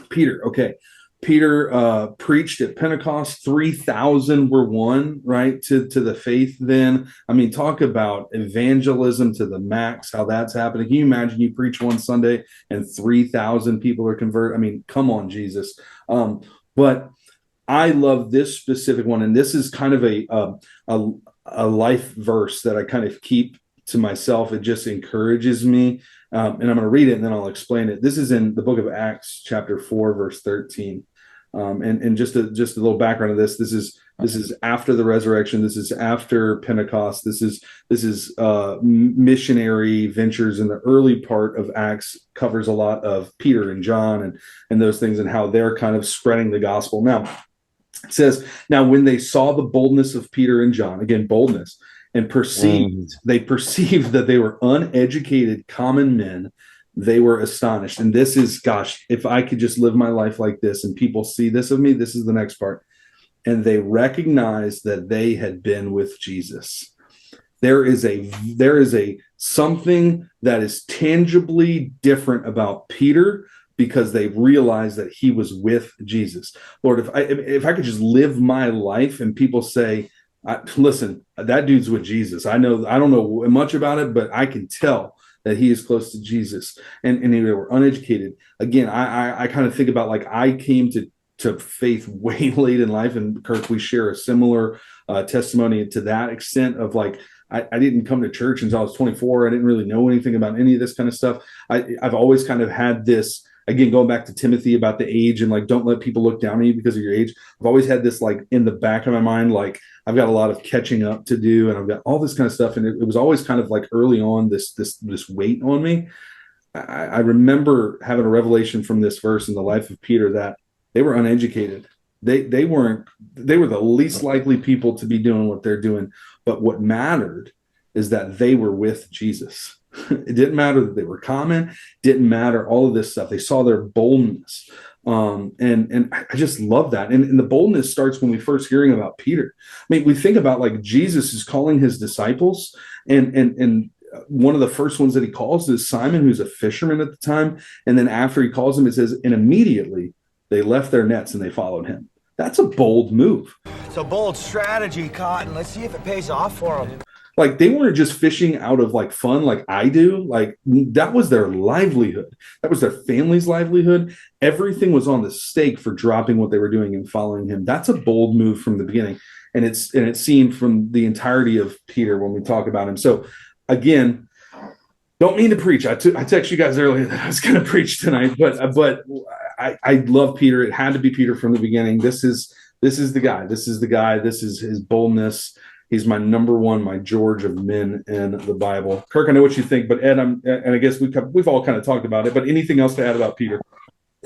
Peter, okay. Peter preached at Pentecost. 3,000 were won, right, to the faith then. I mean, talk about evangelism to the max, how that's happening. Can you imagine you preach one Sunday and 3,000 people are converted? I mean, come on, Jesus. But I love this specific one, and this is kind of a life verse that I kind of keep to myself. It just encourages me. And I'm going to read it and then I'll explain it. This is in the book of Acts, chapter 4, verse 13. And just a little background of this. This is after the resurrection. This is after Pentecost. This is missionary ventures in the early part of Acts. Covers a lot of Peter and John and those things and how they're kind of spreading the gospel. Now, it says, now when they saw the boldness of Peter and John, again, boldness, and they perceived that they were uneducated common men, they were astonished. And this is, gosh, if I could just live my life like this and people see this of me, this is the next part. And they recognized that they had been with Jesus. There is a something that is tangibly different about Peter because they realized that he was with Jesus. Lord, if I could just live my life and people say, Listen, that dude's with Jesus. I don't know much about it, but I can tell that he is close to Jesus. And they were uneducated. Again, I kind of think about, like, I came to faith way late in life, and Kirk, we share a similar testimony to that extent of, like, I didn't come to church until I was 24. I didn't really know anything about any of this kind of stuff. I've always kind of had this, again, going back to Timothy about the age and, like, don't let people look down on you because of your age. I've always had this, like, in the back of my mind, like, I've got a lot of catching up to do, and I've got all this kind of stuff. And it was always kind of like early on this weight on me. I remember having a revelation from this verse in the life of Peter that they were uneducated. They were the least likely people to be doing what they're doing. But what mattered is that they were with Jesus. It didn't matter that they were common, didn't matter all of this stuff. They saw their boldness. And I just love that. And the boldness starts when we first hearing about Peter. I mean, we think about, like, Jesus is calling his disciples, and one of the first ones that he calls is Simon, who's a fisherman at the time. And then after he calls him, it says, and immediately they left their nets and they followed him. That's a bold move. It's a bold strategy, Cotton. Let's see if it pays off for them. Like, they weren't just fishing out of, like, fun like I do. Like, that was their livelihood. That was their family's livelihood. Everything was on the stake for dropping what they were doing and following him. That's a bold move from the beginning. And it's seen from the entirety of Peter when we talk about him. So, again, don't mean to preach. I texted you guys earlier that I was going to preach tonight, but I love Peter. It had to be Peter from the beginning. This is the guy. This is the guy. This is his boldness. He's my number one, my George of men in the Bible. Kirk, I know what you think, but Ed, and I guess we've all kind of talked about it, but anything else to add about Peter?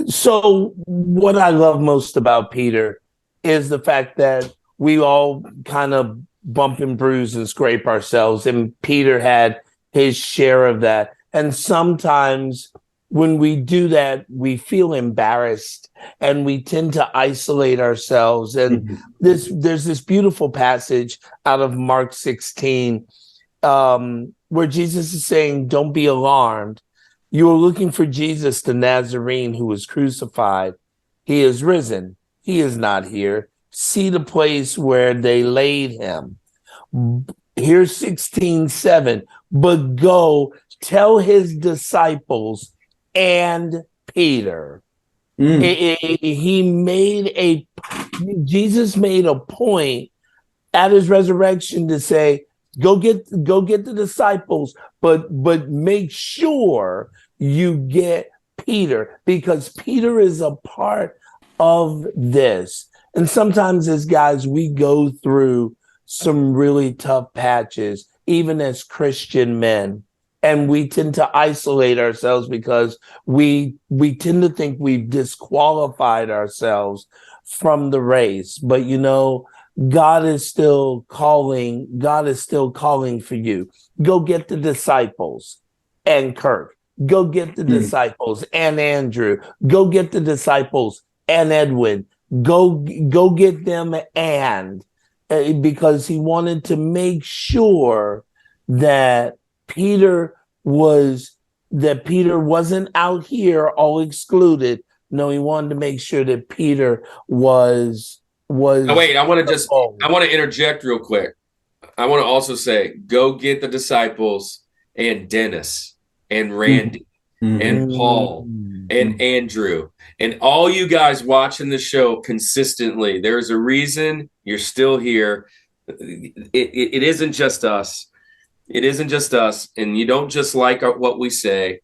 So what I love most about Peter is the fact that we all kind of bump and bruise and scrape ourselves, and Peter had his share of that. And sometimes when we do that, we feel embarrassed and we tend to isolate ourselves. And there's this beautiful passage out of Mark 16 where Jesus is saying, don't be alarmed. You are looking for Jesus, the Nazarene who was crucified. He is risen. He is not here. See the place where they laid him. Here's 16:7. But go tell his disciples and Peter. Jesus made a point at his resurrection to say, go get the disciples, but make sure you get Peter, because Peter is a part of this. And sometimes as guys, we go through some really tough patches, even as Christian men. And we tend to isolate ourselves because we tend to think we've disqualified ourselves from the race. But, you know, God is still calling. God is still calling for you. Go get the disciples and Kirk. Go get the disciples and Andrew. Go get the disciples and Edwin. Go get them, and because he wanted to make sure that Peter wasn't out here all excluded. No, he wanted to make sure that Peter was. Now, wait, I want to interject real quick. I want to also say, go get the disciples and Dennis and Randy and Paul and Andrew and all you guys watching the show consistently. There's a reason you're still here. It isn't just us. It isn't just us, and you don't just like what we say.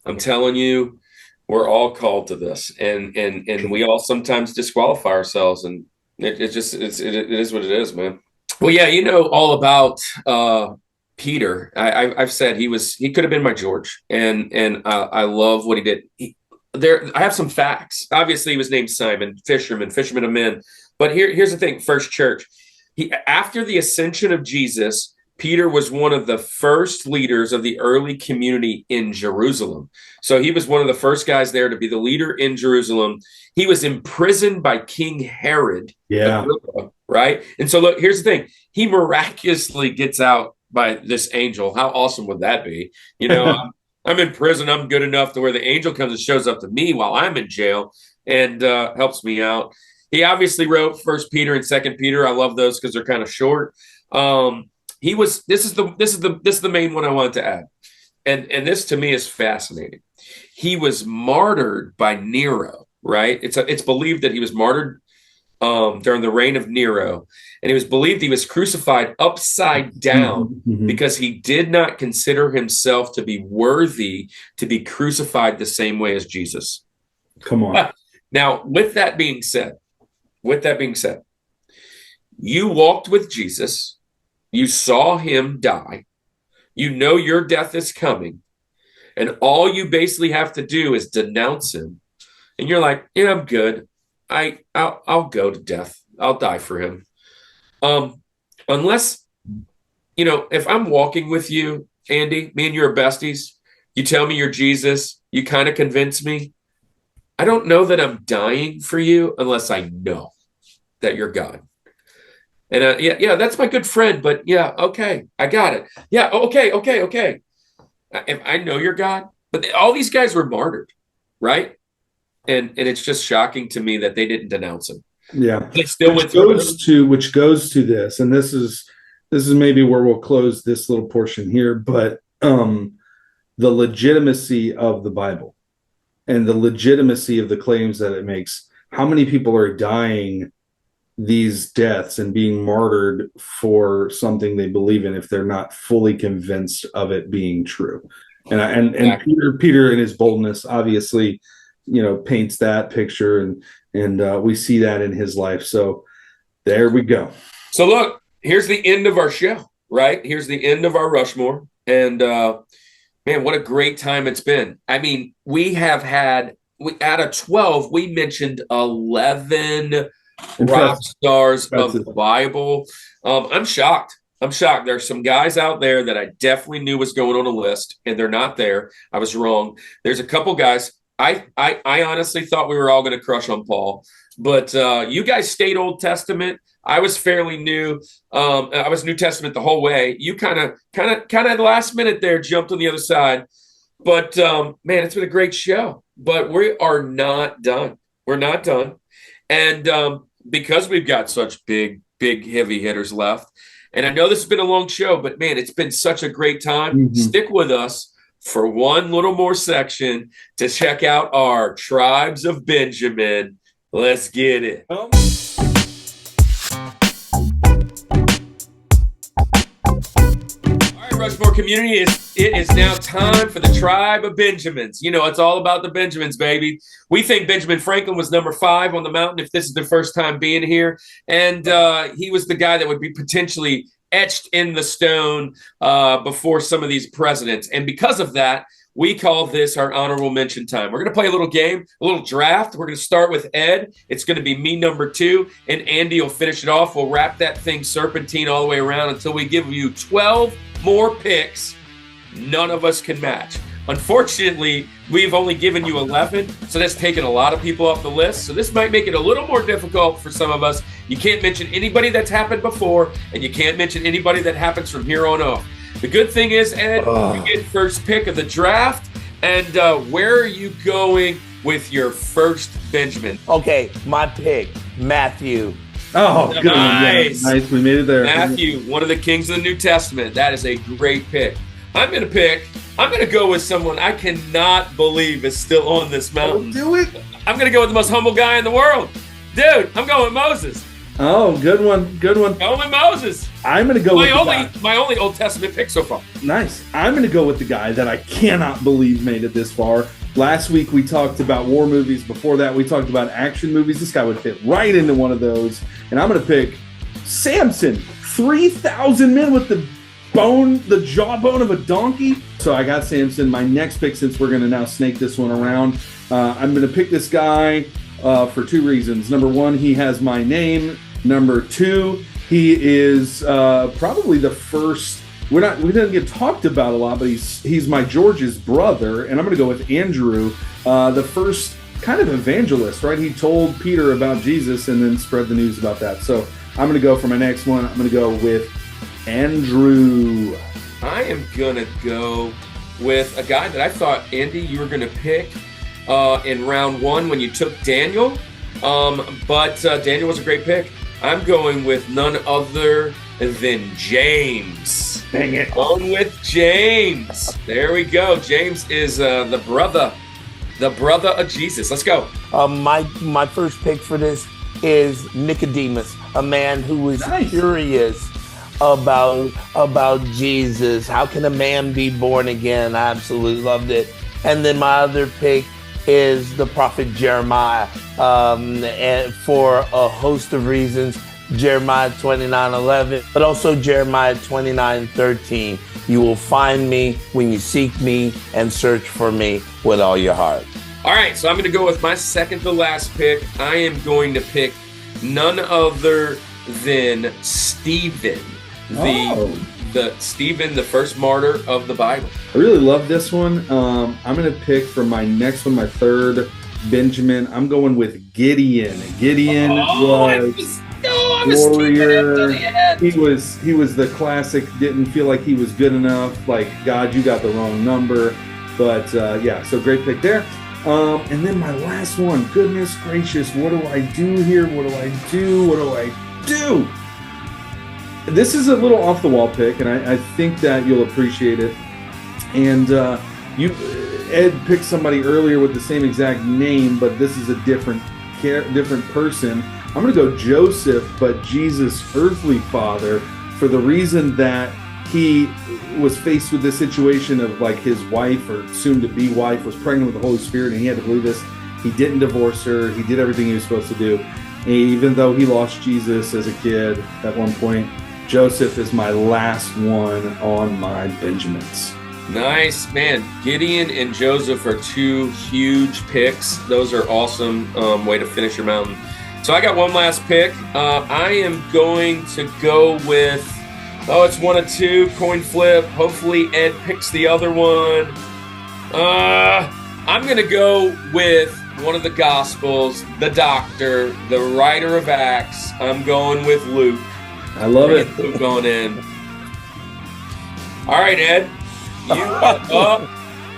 I'm telling you, we're all called to this, and we all sometimes disqualify ourselves, and it is what it is, man. Well, yeah, you know all about Peter. I've said he could have been my George, and I love what he did. I have some facts. Obviously, he was named Simon, fisherman of men. But here's the thing: First Church. After the ascension of Jesus, Peter was one of the first leaders of the early community in Jerusalem. So he was one of the first guys there to be the leader in Jerusalem. He was imprisoned by King Herod, Agrippa, right? And so look, here's the thing. He miraculously gets out by this angel. How awesome would that be? You know, I'm in prison. I'm good enough to where the angel comes and shows up to me while I'm in jail and helps me out. He obviously wrote First Peter and Second Peter. I love those because they're kind of short. This is the main one I wanted to add. And this to me is fascinating. He was martyred by Nero, right? It's believed that he was martyred during the reign of Nero, and he was believed he was crucified upside down because he did not consider himself to be worthy to be crucified the same way as Jesus. Come on. Now, with that being said, you walked with Jesus, you saw him die, you know your death is coming, and all you basically have to do is denounce him. And you're like, yeah, I'm good. I'll go to death. I'll die for him. Unless, if I'm walking with you, Andy, me and you are besties, you tell me you're Jesus, you kind of convince me. I don't know that I'm dying for you unless I know that you're God. And yeah, that's my good friend, but yeah, okay, I got it. Yeah, okay. I know you're God, but all these guys were martyred, right? And it's just shocking to me that they didn't denounce him. Yeah, they still which goes to this, and this is maybe where we'll close this little portion here, but the legitimacy of the Bible and the legitimacy of the claims that it makes. How many people are dying these deaths and being martyred for something they believe in if they're not fully convinced of it being true? And Peter in his boldness obviously paints that picture, and we see that in his life. So there we go. So look, here's the end of our show, right? Here's the end of our Rushmore. And man, what a great time it's been. I mean, out of 12, we mentioned 11 rock stars of the Bible. I'm shocked. There's some guys out there that I definitely knew was going on a list, and they're not there. I was wrong. There's a couple guys. I honestly thought we were all going to crush on Paul, but you guys stayed Old Testament. I was fairly new. I was New Testament the whole way. You kind of at the last minute there jumped on the other side. But man, it's been a great show. But we are not done. We're not done. And because we've got such big heavy hitters left, and I know this has been a long show, but man, it's been such a great time. Stick with us for one little more section to check out our Tribes of Benjamin. Let's get it. All right, Rushmore community, it is now time for the Tribe of Benjamins. It's all about the Benjamins, baby. We think Benjamin Franklin was number 5 on the mountain if this is the first time being here. And he was the guy that would be potentially etched in the stone before some of these presidents. And because of that, we call this our honorable mention time. We're going to play a little game, a little draft. We're going to start with Ed. It's going to be me number 2, and Andy will finish it off. We'll wrap that thing serpentine all the way around until we give you 12 more picks. None of us can match. Unfortunately, we've only given you 11, so that's taken a lot of people off the list. So this might make it a little more difficult for some of us. You can't mention anybody that's happened before, and you can't mention anybody that happens from here on off. The good thing is, Ed, you get first pick of the draft. And where are you going with your first Benjamin? Okay, my pick, Matthew. Oh, good. Nice. Nice. We made it there. Matthew, one of the kings of the New Testament. That is a great pick. I'm going to go with someone I cannot believe is still on this mountain. Do it. I'm going to go with the most humble guy in the world. Dude, I'm going with Moses. Oh, good one. Good one. Going with Moses. I'm going to go my only Old Testament pick so far. Nice. I'm going to go with the guy that I cannot believe made it this far. Last week we talked about war movies. Before that we talked about action movies. This guy would fit right into one of those. And I'm going to pick Samson. 3,000 men with the jawbone of a donkey. So I got Samson. My next pick, since we're going to now snake this one around, I'm going to pick this guy for 2 reasons. Number 1, he has my name. Number 2, he is probably the first. We didn't get talked about a lot, but he's my George's brother, and I'm going to go with Andrew, the first kind of evangelist, right? He told Peter about Jesus and then spread the news about that. So I'm going to go for my next one. I'm going to go with Andrew. I am going to go with a guy that I thought, Andy, you were going to pick in round 1 when you took Daniel. But Daniel was a great pick. I'm going with none other than James. Dang it. Going with James. There we go. James is the brother of Jesus. Let's go. My first pick for this is Nicodemus, a man who was curious about Jesus. How can a man be born again? I absolutely loved it. And then my other pick is the prophet Jeremiah, and for a host of reasons. Jeremiah 29:11, but also Jeremiah 29:13. You will find me when you seek me and search for me with all your heart. All right, so I'm going to go with my second to last pick. I am going to pick none other than Stephen, Stephen, the first martyr of the Bible. I really love this one. I'm going to pick for my next one, my third, Benjamin. I'm going with Gideon. Gideon was warrior. He was the classic. Didn't feel like he was good enough. Like, God, you got the wrong number. But so great pick there. And then my last one. Goodness gracious, what do I do here? What do I do? This is a little off the wall pick, and I think that you'll appreciate it. And Ed picked somebody earlier with the same exact name, but this is a different person. I'm going to go Joseph, but Jesus' earthly father, for the reason that he was faced with this situation of like his wife or soon-to-be wife was pregnant with the Holy Spirit, and he had to believe this. He didn't divorce her. He did everything he was supposed to do. And even though he lost Jesus as a kid at one point, Joseph is my last one on my Benjamins. Nice, man. Gideon and Joseph are two huge picks. Those are awesome way to finish your mountain. So I got one last pick. I am going to go with, it's one of two, coin flip. Hopefully Ed picks the other one. I'm going to go with one of the Gospels, the doctor, the writer of Acts. I'm going with Luke. I love it. Luke going in. All right, Ed. You up.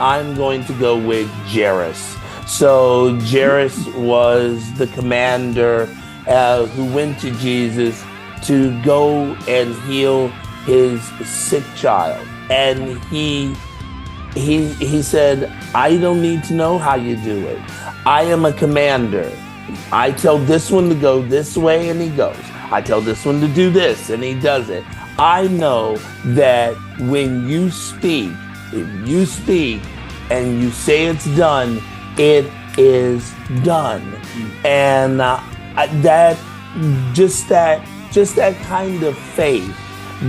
I'm going to go with Jairus. So Jairus was the commander who went to Jesus to go and heal his sick child. And he said, I don't need to know how you do it. I am a commander. I tell this one to go this way and he goes. I tell this one to do this and he does it. I know that when you speak, if you speak and you say it's done, it is done. And that kind of faith,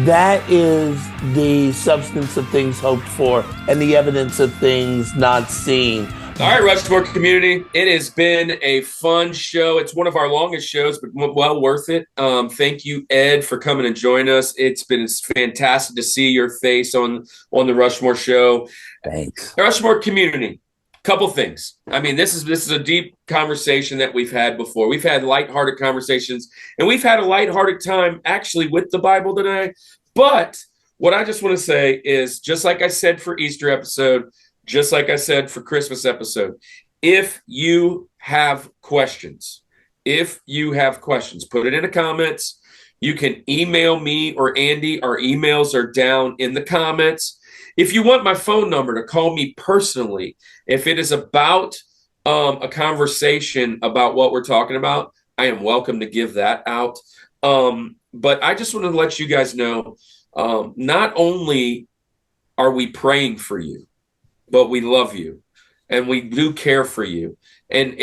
that is the substance of things hoped for and the evidence of things not seen. All right, Rushmore community, it has been a fun show. It's one of our longest shows, but well worth it. Thank you, Ed, for coming and joining us. It's fantastic to see your face on the Rushmore show. Thanks. Rushmore community, couple things. I mean, this is a deep conversation that we've had before. We've had lighthearted conversations, and we've had a lighthearted time actually with the Bible today. But what I just want to say is, just like I said for Easter episode, just like I said for Christmas episode, if you have questions, put it in the comments. You can email me or Andy. Our emails are down in the comments. If you want my phone number to call me personally, if it is about a conversation about what we're talking about, I am welcome to give that out. But I just want to let you guys know, not only are we praying for you, but we love you and we do care for you. And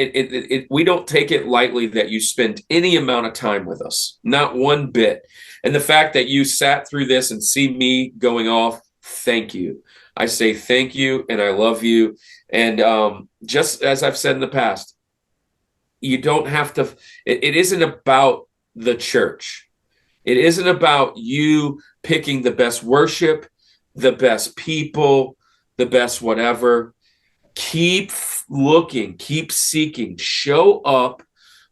we don't take it lightly that you spend any amount of time with us, not one bit. And the fact that you sat through this and see me going off, thank you. I say thank you and I love you. And just as I've said in the past, you don't have to, it isn't about the church. It isn't about you picking the best worship, the best people, the best whatever. Keep looking, keep seeking, show up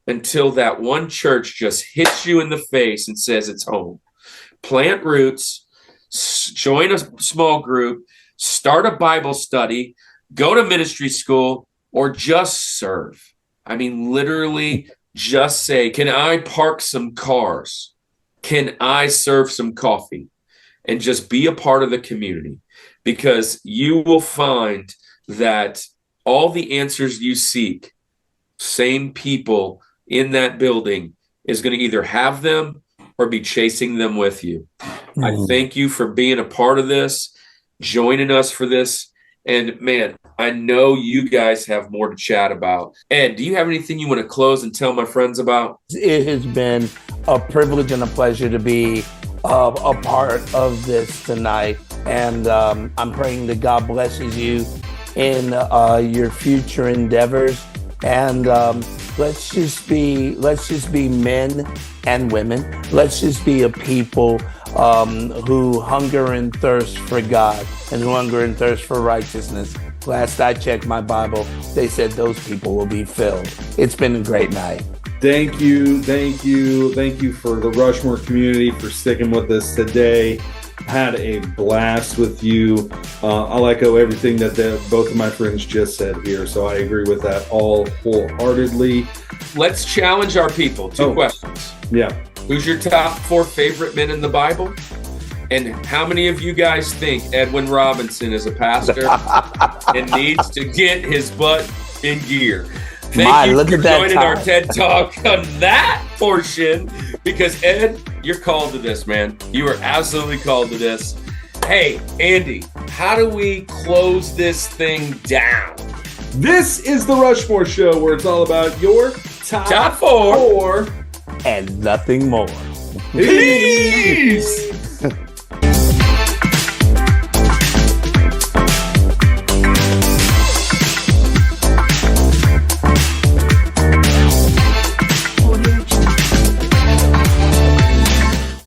until that one church just hits you in the face and says it's home. Plant roots, join a small group, start a Bible study, go to ministry school, or just serve. I mean, literally just say, can I park some cars? Can I serve some coffee? And just be a part of the community, because you will find that all the answers you seek, same people in that building is going to either have them or be chasing them with you. I thank you for being a part of this, joining us for this. And man, I know you guys have more to chat about. Ed, do you have anything you want to close and tell my friends about? It has been a privilege and a pleasure to be a part of this tonight. And I'm praying that God blesses you in your future endeavors. And let's just be men and women. Let's just be a people who hunger and thirst for God and who hunger and thirst for righteousness. Last I checked my Bible, they said those people will be filled. It's been a great night. Thank you for the Rushmore community for sticking with us today. Had a blast with you. I'll echo everything that both of my friends just said here, so I agree with that all wholeheartedly. Let's challenge our people. Two questions. Yeah. Who's your top 4 favorite men in the Bible? And how many of you guys think Edwin Robinson is a pastor and needs to get his butt in gear? Thank you for joining our TED Talk on that portion, because Ed, you're called to this, man. You are absolutely called to this. Hey, Andy, how do we close this thing down? This is the Rushmore Show, where it's all about your top 4 and nothing more. Peace.